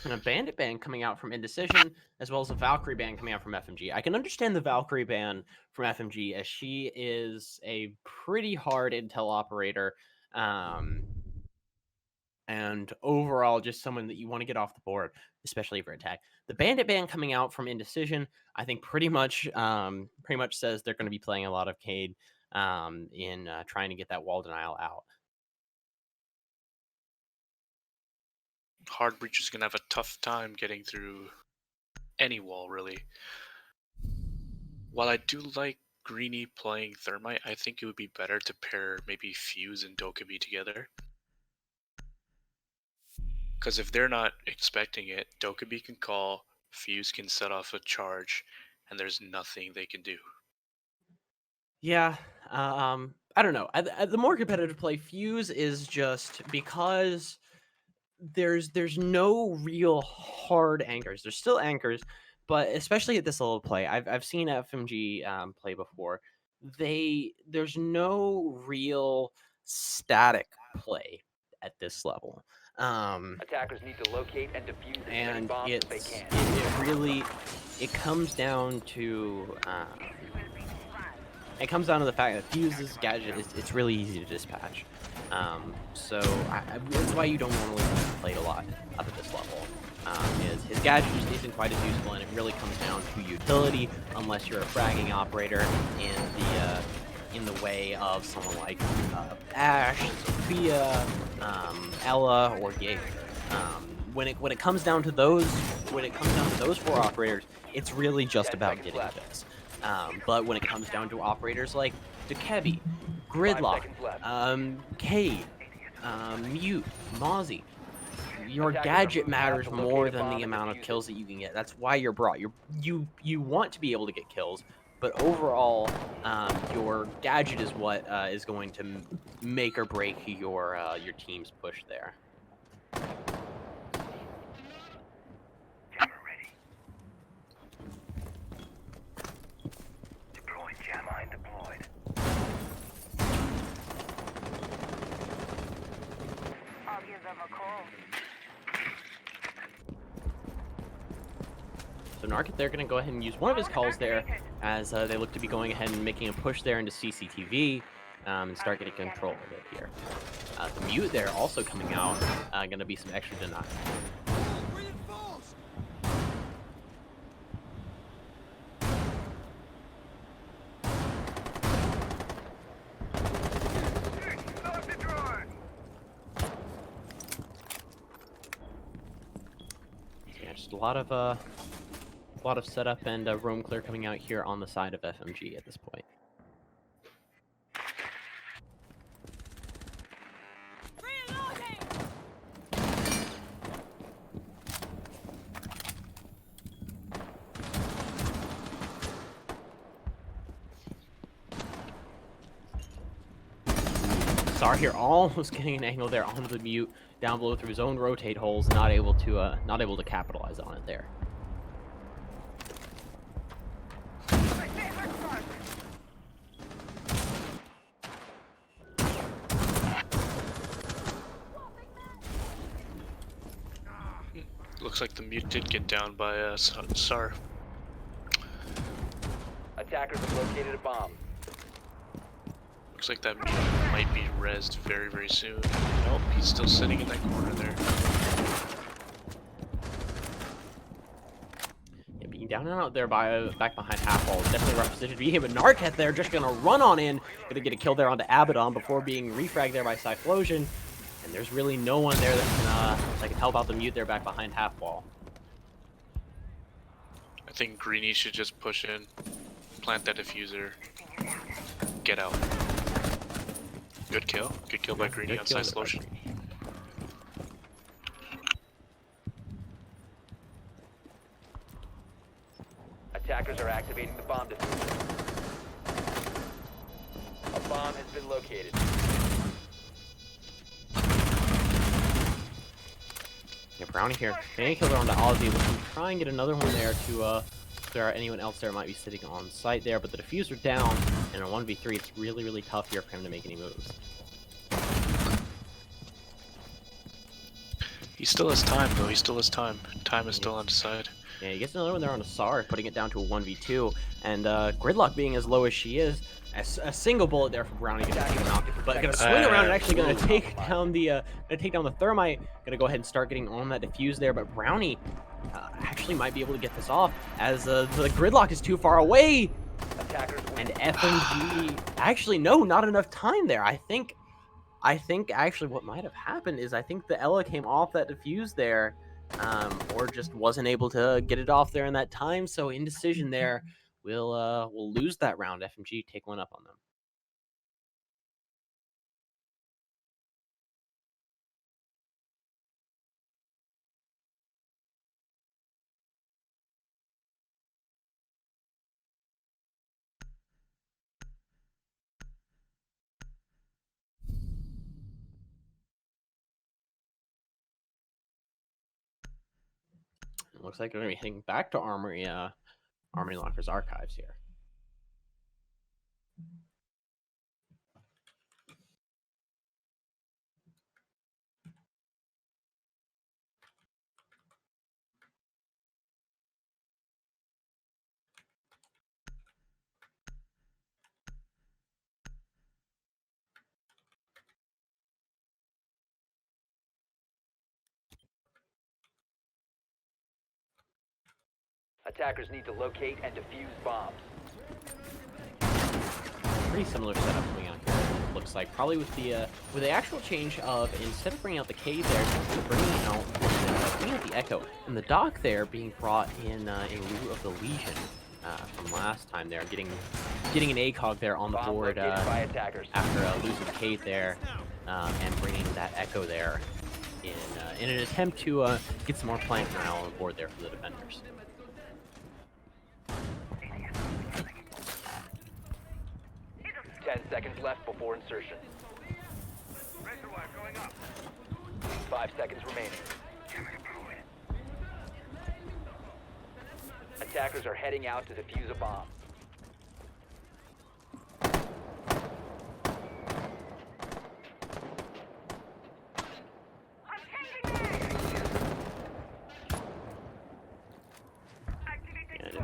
And a Bandit ban coming out from Indecision, as well as a Valkyrie ban coming out from FMG. I can understand the Valkyrie ban from FMG, as she is a pretty hard intel operator, and overall just someone that you want to get off the board, especially for attack. The Bandit ban coming out from Indecision, I think pretty much says they're going to be playing a lot of Cade in trying to get that wall denial out. Hard Breach is going to have a tough time getting through any wall, really. While I do like Greenie playing Thermite, I think it would be better to pair maybe Fuse and Dokkaebi together. Because if they're not expecting it, Dokkaebi can call, Fuse can set off a charge, and there's nothing they can do. Yeah, I don't know. The more competitive play, Fuse is just because there's no real hard anchors. There's still anchors, but especially at this level of play, I've seen FMG play before. There's no real static play at this level. Attackers need to locate and defuse as many And bombs as they it's can. it really it comes down to the fact that Fuse's gadget it's really easy to dispatch. So that's why you don't normally see him played a lot up at this level. His gadget just isn't quite as useful, and it really comes down to utility, unless you're a fragging operator in the way of someone like Ash, Sophia, Ella, or Gage. When it comes down to those four operators, it's really just 10 about seconds getting left. kills. But when it comes down to operators like Dokkaebi, 5 Gridlock, seconds left. Cade, Mute, Mozzie, your Attackers are gadget moving out matters to more locate a than bomb the and amount of defuse it. kills that you can get. That's why you're brought. You want to be able to get kills, but overall, your gadget is what is going to make or break your team's push there. Camera ready. Deploying jam mine deployed. I'll give them a call. So Narkit, they're going to go ahead and use one of his calls there as they look to be going ahead and making a push there into CCTV and start getting control of it here. The Mute there also coming out, going to be some extra denial. Start the drone. Yeah, just a lot of setup and roam clear coming out here on the side of FMG at this point. Sar here almost getting an angle there onto the Mute down below through his own rotate holes, not able to capitalize on it there. Looks like the Mute did get down by Sar. Attackers have located a bomb. Looks like that mute might be rezzed very, very soon. Nope, he's still sitting in that corner there. Yeah, being down and out there by back behind half wall is definitely a rough position to be in. But Narcat there just gonna run on in, gonna get a kill there onto Abaddon before being refragged there by Cyclosion. And there's really no one there that can help out the mute there back behind half wall. I think Greeny should just push in, plant that diffuser, get out. Good kill. Good kill by Greeny on Cyclosion. Attackers are activating the bomb diffuser. A bomb has been located. Yeah, Brownie here. Getting a kill there onto Ozzy. Looking to try and get another one there to if there are anyone else there might be sitting on site there, but the diffuser down, and a 1v3, it's really, really tough here for him to make any moves. He still has time, though. He still has time. Time is still on his side. Yeah, he gets another one there on Asar, putting it down to a 1v2, and Gridlock being as low as she is, a single bullet there for Brownie gonna take him out, but gonna swing around and actually gonna take down the thermite. Gonna go ahead and start getting on that defuse there, but Brownie actually might be able to get this off as the Gridlock is too far away. Attackers win. And FMG, actually, no, not enough time there. I think actually what might have happened is I think the Ella came off that defuse there, or just wasn't able to get it off there in that time. So Indecision there will lose that round. FMG take one up on them. It looks like we're gonna be heading back to Armory Locker's archives here. Attackers need to locate and defuse bombs. Pretty similar setup coming out here. It looks like probably with the actual change of instead of bringing out the K there, to bringing out the Echo, and the Dock there being brought in lieu of the Legion from last time there, getting an ACOG there on the Bomb board located by attackers. after losing Kate there, and bringing that Echo there in an attempt to get some more plant morale on the board there for the defenders. 10 seconds left before insertion. Razor wire going up. 5 seconds remaining. Attackers are heading out to defuse a bomb.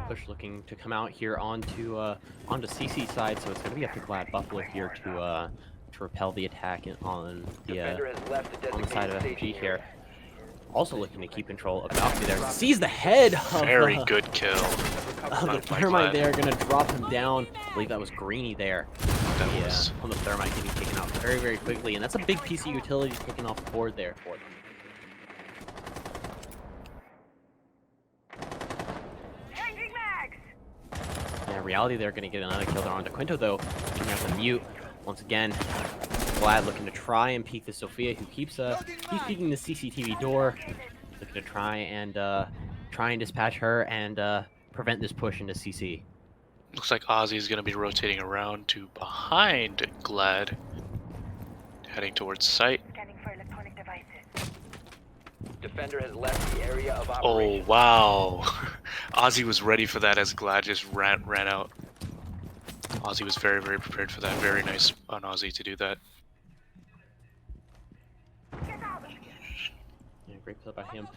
Push looking to come out here onto CC side, so it's going to be up to Glad Buffalo here to repel the attack on the side of FMG here. Also looking to keep control of Valkyrie there. Sees the head of Very good kill. of the Thermite there, going to drop him down. I believe that was Greeny there. Was... on the Thermite getting taken out very, very quickly, and that's a big piece of utility taken off the board there for them. In reality, they're going to get another kill there onto Quinto, though. Taking out the mute. Once again, Glad looking to try and peek the Sophia, who keeps peeking the CCTV door. Looking to try and dispatch her and prevent this push into CC. Looks like Ozzy is going to be rotating around to behind Glad. Heading towards site. Scanning for electronic devices. Defender has left the area of Oh, operation. wow. Ozzy was ready for that as Glad just ran out. Ozzy was very, very prepared for that. Very nice on Ozzy to do that. Yeah, great play by him.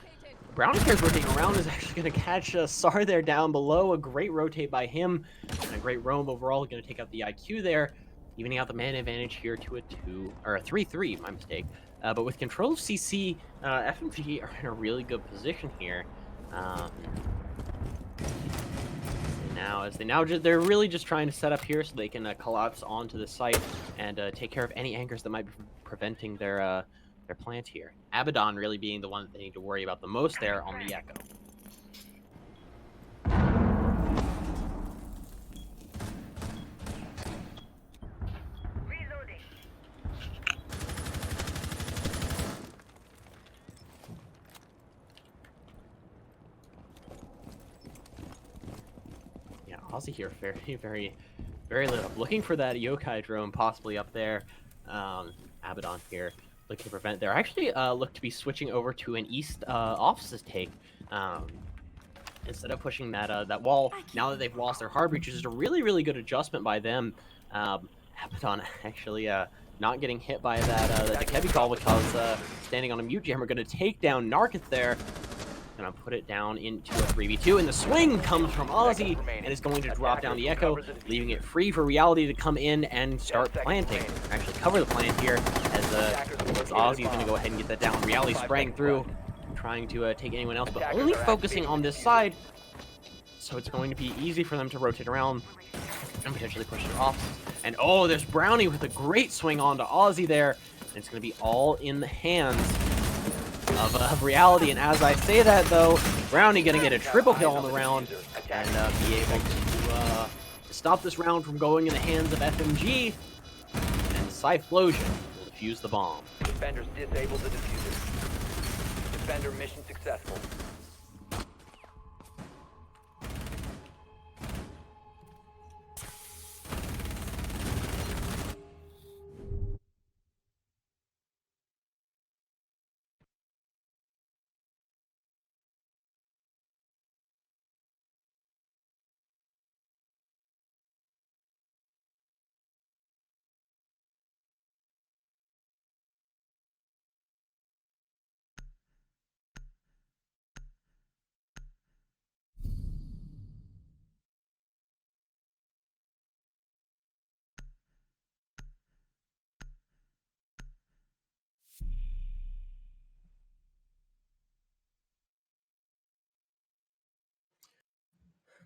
Brown cares rotating around is actually going to catch Sar there down below. A great rotate by him and a great roam overall. Going to take out the IQ there. evening out the man advantage here to a 2 or a 3-3. My mistake. But with control of CC, FMG are in a really good position here. They're really just trying to set up here so they can collapse onto the site and take care of any anchors that might be preventing their plant here. Abaddon really being the one that they need to worry about the most there on the Echo. Reloading. Yeah, Aussie here, very lit up. Looking for that yokai drone possibly up there. Abaddon here looking to prevent. They're actually look to be switching over to an east offices take. Instead of pushing that wall, now that they've lost their hard breach, which is a really good adjustment by them. Abaddon actually not getting hit by that Dekebi call because standing on a mute jammer, going to take down Narkith there. Gonna put it down into a 3v2, and the swing comes from Aussie and is going to drop down the Echo, leaving it free for Reality to come in and start planting. Actually cover the plant here as Aussie is gonna go ahead and get that down. Reality sprang through, trying to take anyone else, but only focusing on this side. So it's going to be easy for them to rotate around and potentially push it off. And oh, there's Brownie with a great swing onto Aussie there. And it's going to be all in the hands of Reality. And as I say that, though, Brownie going to get a triple kill on the round and be able to stop this round from going in the hands of FMG. And Cyphlosion will defuse the bomb. Defenders disable the diffuser. Defender mission successful.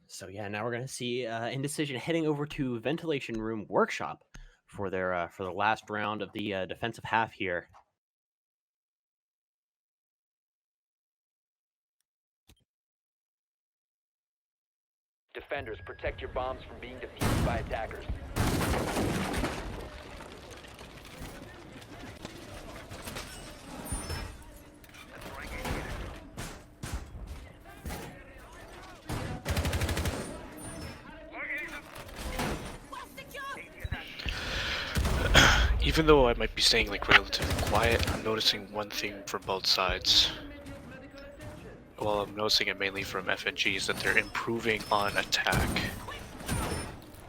So yeah, now we're gonna see Indecision heading over to Ventilation Room Workshop for their for the last round of the defensive half here. Defenders, protect your bombs from being defused by attackers. Even though I might be staying like relatively quiet, I'm noticing one thing from both sides. Well, I'm noticing it mainly from FNG is that they're improving on attack.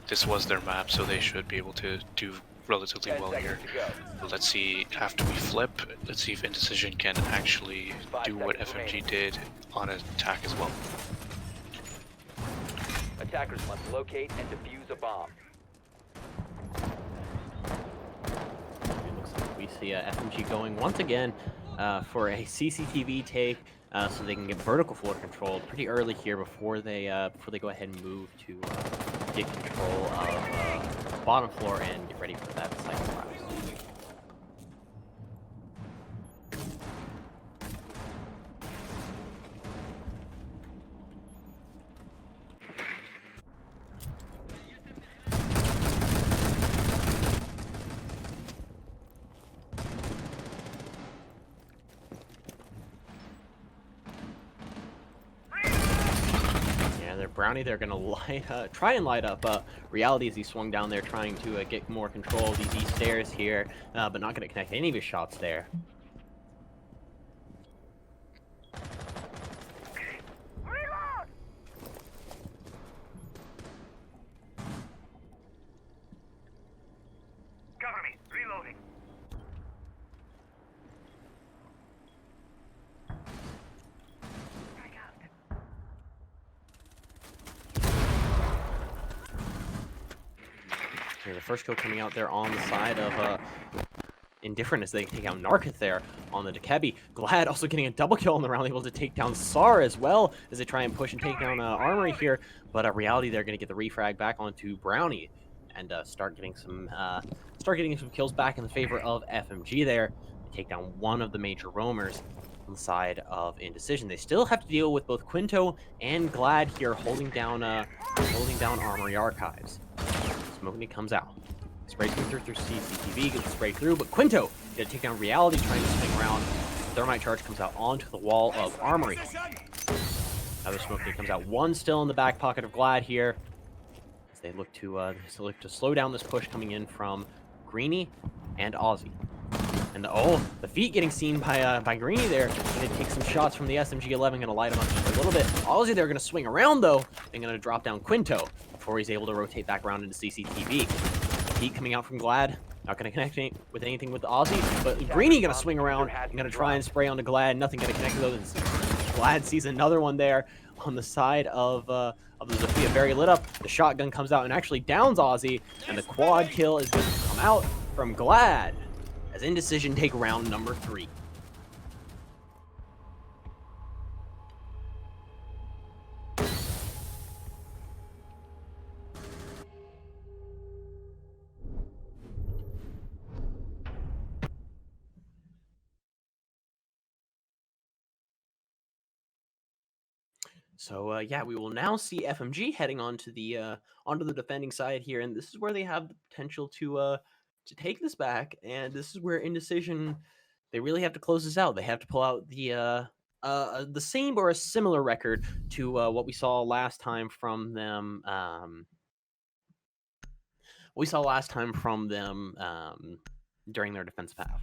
This was their map, so they should be able to do relatively 10 well here. seconds to go. But let's see, after we flip, let's see if Indecision can actually do what FMG did on attack as well. Attackers must locate and defuse a bomb. It looks like we see FMG going once again for a CCTV take, so they can get vertical floor controlled pretty early here before they go ahead and move to get control of bottom floor and get ready for that site collapse. Brownie, they're gonna try and light up Reality as he swung down there trying to get more control of these east stairs here, but not gonna connect any of his shots there. Reload! Cover me. Reloading. Frag out. Here, the first kill coming out there on the side of Indifferent as they take out Narketh there on the Dekebi. Glad also getting a double kill on the round, able to take down Sar as well as they try and push and take down Armory here. But Reality, they're going to get the refrag back onto Brownie and start getting some kills back in the favor of FMG there. They take down one of the major roamers on the side of Indecision. They still have to deal with both Quinto and Glad here holding down Armory Archives. Smokey comes out. Sprays through CCTV, gets sprayed through, but Quinto gonna take down Reality, trying to swing around. Thermite charge comes out onto the wall of Armory. Another Smokey comes out. One still in the back pocket of Glad here. As they look to slow down this push coming in from Greeny and Aussie. And the feet getting seen by Greeny there. Gonna take some shots from the SMG-11, gonna light him up just a little bit. Aussie, they're gonna swing around though, and gonna drop down Quinto before he's able to rotate back around into CCTV. Heat coming out from Glad, not gonna connect with anything with Aussie, but Greeny gonna swing around and gonna try and spray onto Glad. Nothing gonna connect with those. Glad sees another one there on the side of the Zofia, very lit up. The shotgun comes out and actually downs Aussie, and the quad kill is gonna come out from Glad as Indecision take round number 3. So yeah, we will now see FMG heading onto the defending side here, and this is where they have the potential to take this back, and this is where Indecision, they really have to close this out. They have to pull out the same or a similar record to what we saw last time from them. During their defensive half.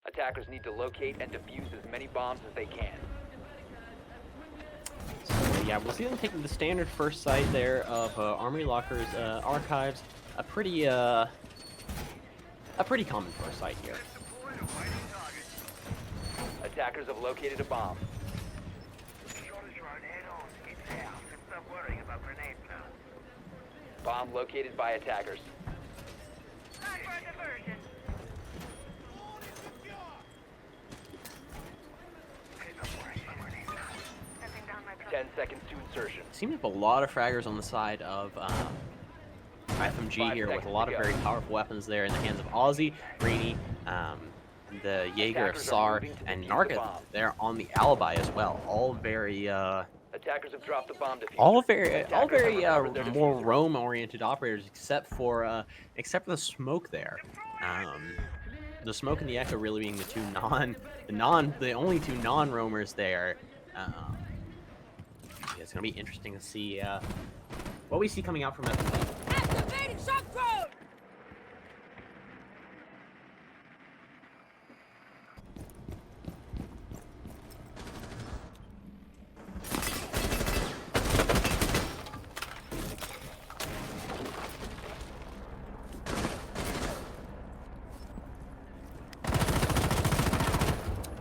Attackers need to locate and defuse as many bombs as they can. So yeah, we'll see them taking the standard first site there of Armory Locker's Archives. A pretty common first site here. Attackers have located a bomb. Bomb located by attackers. Time for a diversion. 10 seconds to insertion. Seems like a lot of fraggers on the side of FMG here, with a lot of very powerful weapons there in the hands of Aussie, Greeny, the Jaeger of Sar, and Narketh. They're on the Alibi as well. All very Attackers have dropped the bomb diffuser. all very more roam-oriented operators, except for the smoke there. The smoke and the echo really being the only two non-roamers there. It's gonna be interesting to see what we see coming out from FMG. Activating shock drone!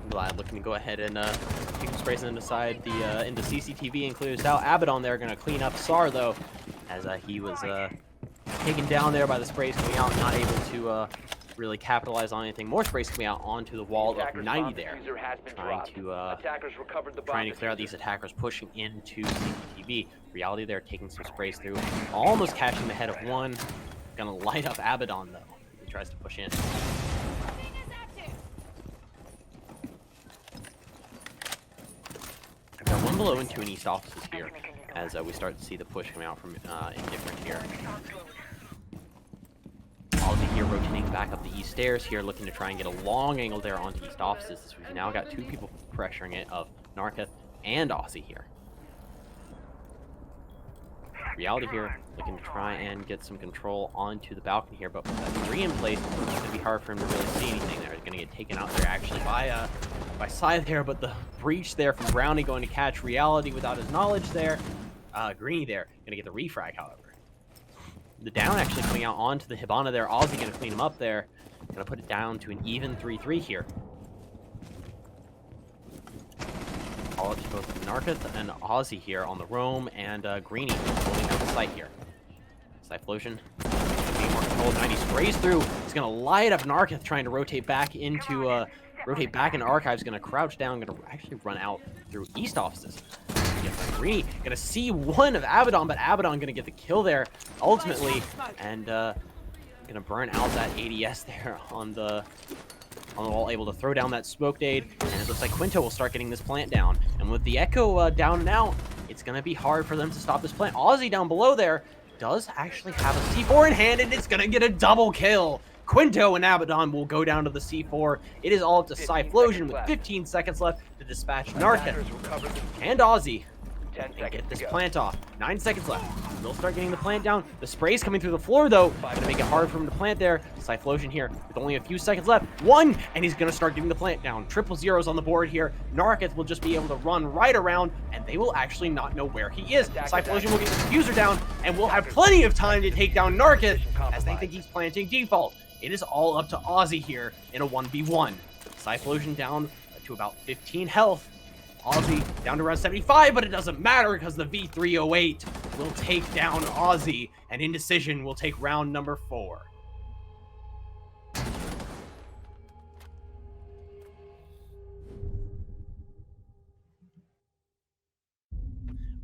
Glad looking to go ahead and take some sprays into CCTV and clear this out. Abaddon there going to clean up Sar though, as he was taken down there by the sprays coming out, not able to really capitalize on anything. More sprays coming out onto the wall of 90 there, trying to clear out these attackers pushing into CCTV. Reality there taking some sprays through, almost catching the head of one. Gonna light up Abaddon though. He tries to push in. I've got one below and two in east offices here, as we start to see the push coming out from Indifferent here. Aussie here rotating back up the east stairs here, looking to try and get a long angle there onto east offices. We've now got two people pressuring it, of Narketh and Aussie here. Reality here looking to try and get some control onto the balcony here, but with that 3 in place, it's going to be hard for him to really see anything there. He's going to get taken out there actually by Scythe there, but the breach there from Brownie going to catch Reality without his knowledge there. Greeny there, going to get the refrag, however. The down actually coming out onto the Hibana there. Ozzy going to clean him up there. Going to put it down to an even 3-3 here. Call it to both Narketh and Ozzy here on the roam, and Greeny holding down the site here. Cyphlosion being more controlled. 90 sprays through. He's going to light up Narketh, trying to rotate back into Archives. Going to crouch down. Going to actually run out through East offices. Greeny going to see one of Abaddon, but Abaddon going to get the kill there ultimately, and going to burn out that ADS there on the wall, able to throw down that smoke nade, and it looks like Quinto will start getting this plant down. And with the Echo down and out, it's going to be hard for them to stop this plant. Ozzy down below there does actually have a C4 in hand, and it's going to get a double kill. Quinto and Abaddon will go down to the C4. It is all up to Cyphlosion with 15 seconds left to dispatch Narketh and Ozzy and get this plant off. 9 seconds left. They'll start getting the plant down. The spray's coming through the floor, though. Gonna make it hard for him to plant there. Cyphlosion here with only a few seconds left. 1, and he's gonna start getting the plant down. Triple zeros on the board here. Narketh will just be able to run right around, and they will actually not know where he is. Cyphlosion will get the diffuser down, and we'll have plenty of time to take down Narketh as they think he's planting default. It is all up to Ozzy here in a 1v1. Cyphlosion down to about 15 health. Ozzy down to around 75, but it doesn't matter because the V308 will take down Ozzy, and Indecision will take round number 4.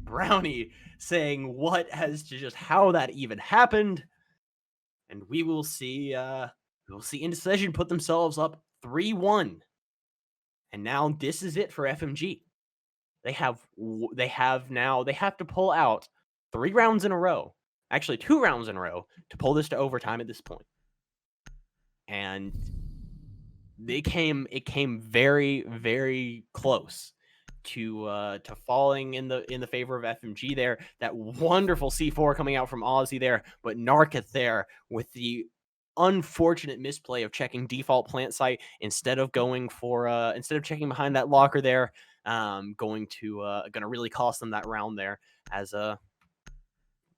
Brownie saying what as to just how that even happened, and we will see Indecision put themselves up 3-1. And now this is it for FMG. They have to pull out 3 rounds in a row. Actually, 2 rounds in a row to pull this to overtime at this point. And it came very, very close to falling in the favor of FMG there. That wonderful C4 coming out from Ozzy there, but Narketh there with the unfortunate misplay of checking default plant site instead of checking behind that locker there, gonna really cost them that round there, as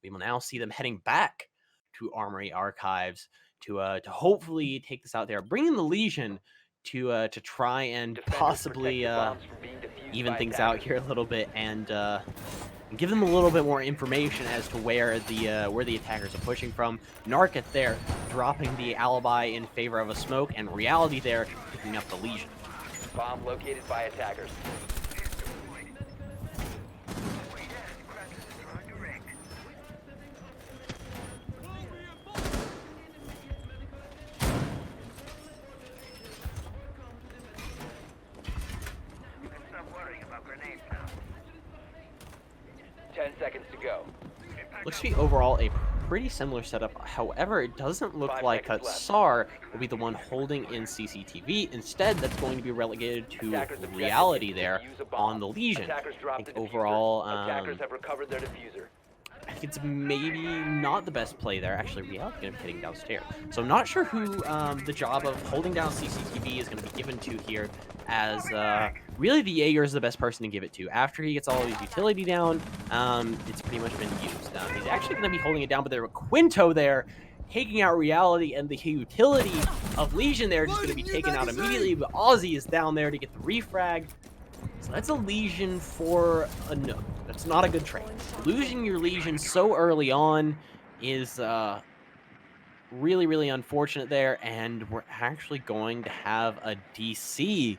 we will now see them heading back to Armory Archives to hopefully take this out there, bringing the Legion to try and possibly even things out here a little bit, and give them a little bit more information as to where the attackers are pushing from. Narketh there dropping the alibi in favor of a smoke, and Reality there picking up the Legion. Bomb located by attackers. 10 seconds to go. Looks to be overall a pretty similar setup. However, it doesn't look like Sar will be the one holding in CCTV. Instead, that's going to be relegated to Reality there on the Legion. I think overall, Attackers have recovered their diffuser. I think it's maybe not the best play there. Actually, Reality's going to be heading downstairs. So I'm not sure who the job of holding down CCTV is going to be given to here, as really the Jaeger is the best person to give it to. After he gets all his utility down, it's pretty much been used. He's actually going to be holding it down, but there were Quinto there, taking out Reality, and the utility of Legion there just going to be taken out immediately, but Ozzy is down there to get the refrag. So that's a Legion for a Nook. That's not a good trade. Losing your Legion so early on is really, really unfortunate there, and we're actually going to have a DC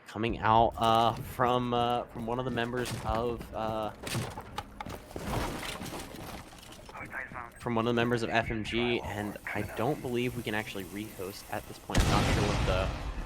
coming out from one of the members of FMG, and I don't believe we can actually rehost at this point. I'm not sure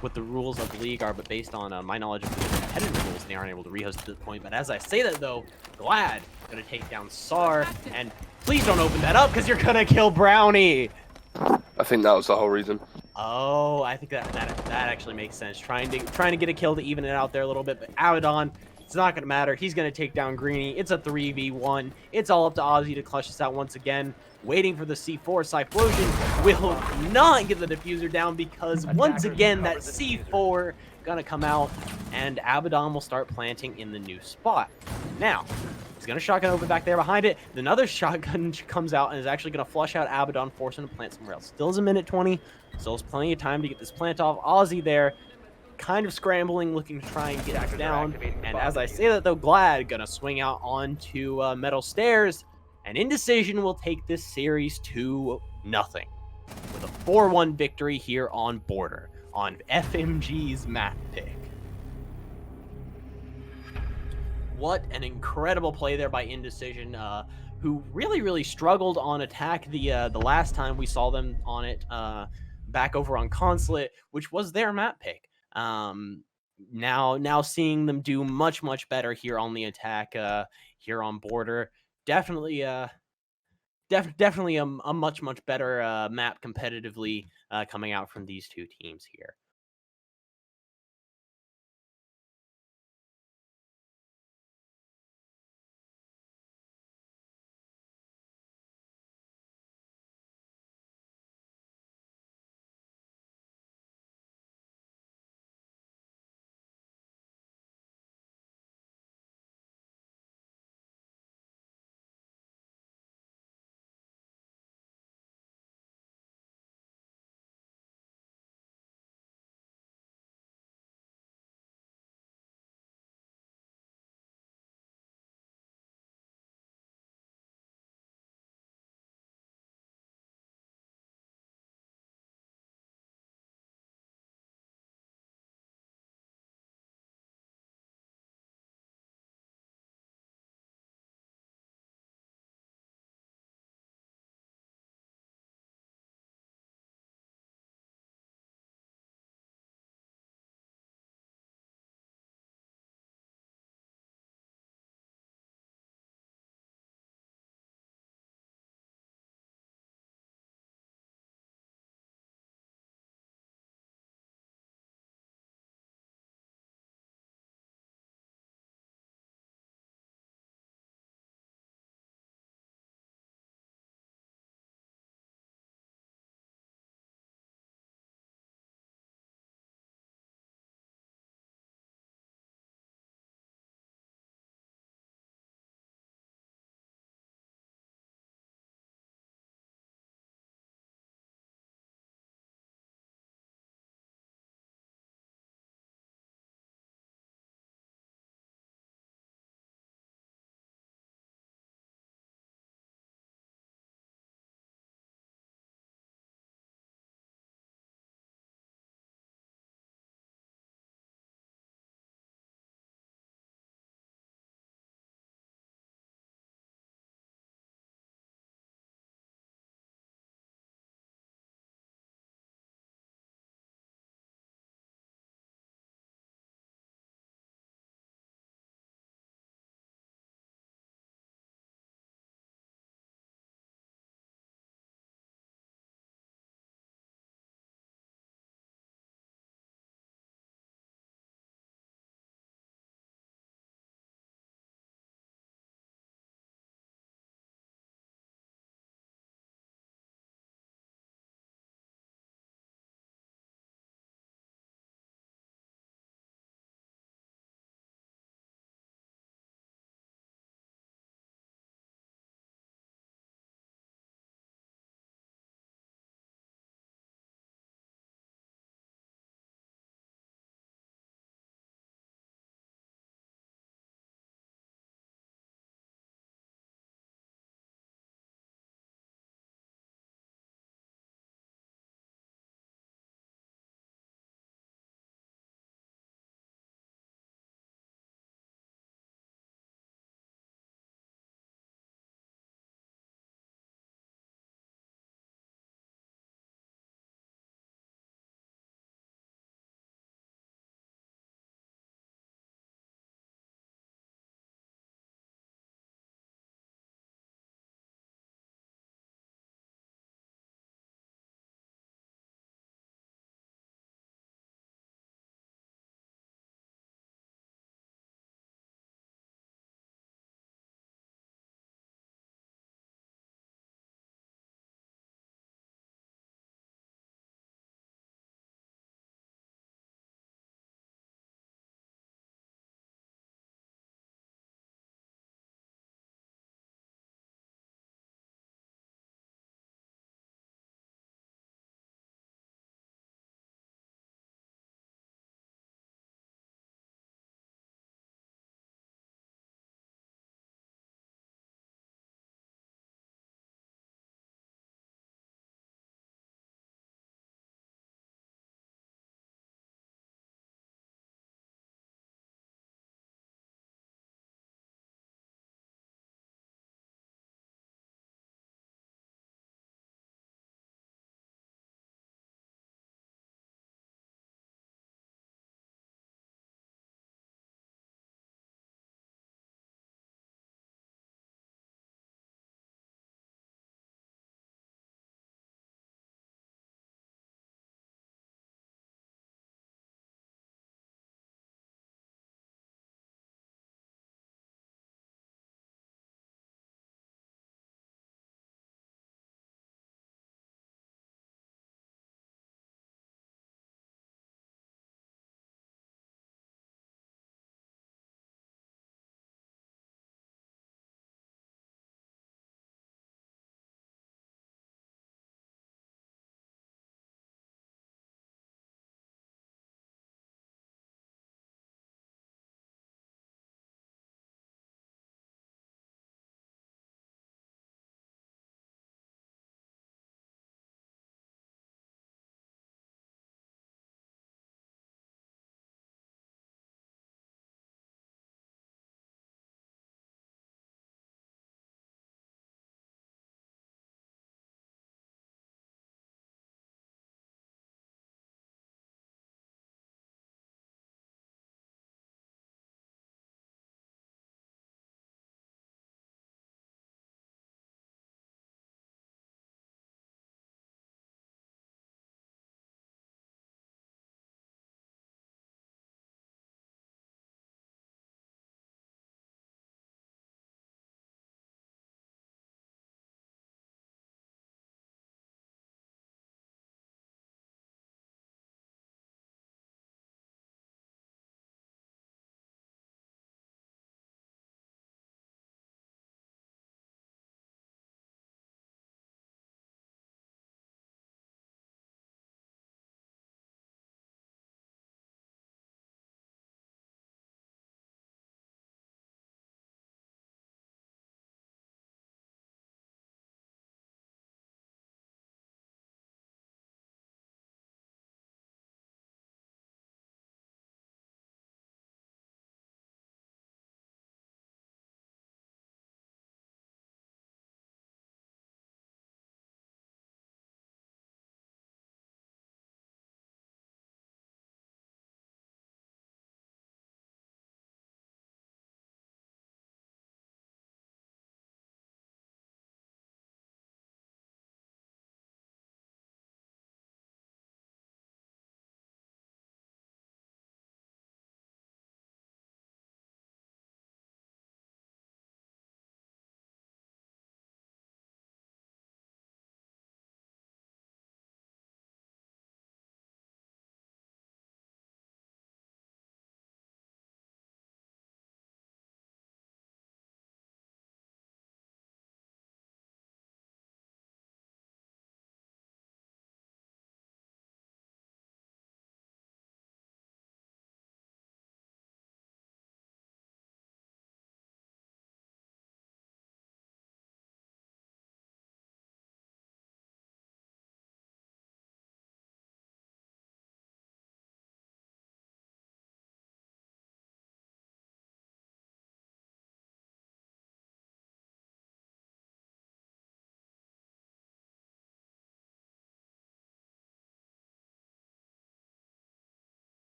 what the rules of the league are, but based on my knowledge of the competitive rules, they aren't able to rehost at this point. But as I say that, though, Glad gonna take down Sar, and please don't open that up because you're gonna kill Brownie. I think that was the whole reason. Oh, I think that actually makes sense. Trying to get a kill to even it out there a little bit, but Abaddon It's not going to matter. He's going to take down Greeny. It's a 3v1. It's all up to Ozzy to clutch this out once again. Waiting for the C4. Cyplosion will not get the diffuser down because once again that C4 going to come out and Abaddon will start planting in the new spot. Now, he's going to shotgun over back there behind it. Another shotgun comes out and is actually going to flush out Abaddon, force him to plant somewhere else. Still is a minute 20. Still has plenty of time to get this plant off. Ozzy there, kind of scrambling, looking to try and get this down. And as I say that, though, Glad going to swing out onto metal stairs. And Indecision will take this series 2-0 with a 4-1 victory here on Border on FMG's map pick. What an incredible play there by Indecision, who really struggled on attack the last time we saw them on it back over on Consulate, which was their map pick. Now seeing them do much better here on the attack here on Border, definitely a much better map competitively coming out from these two teams here.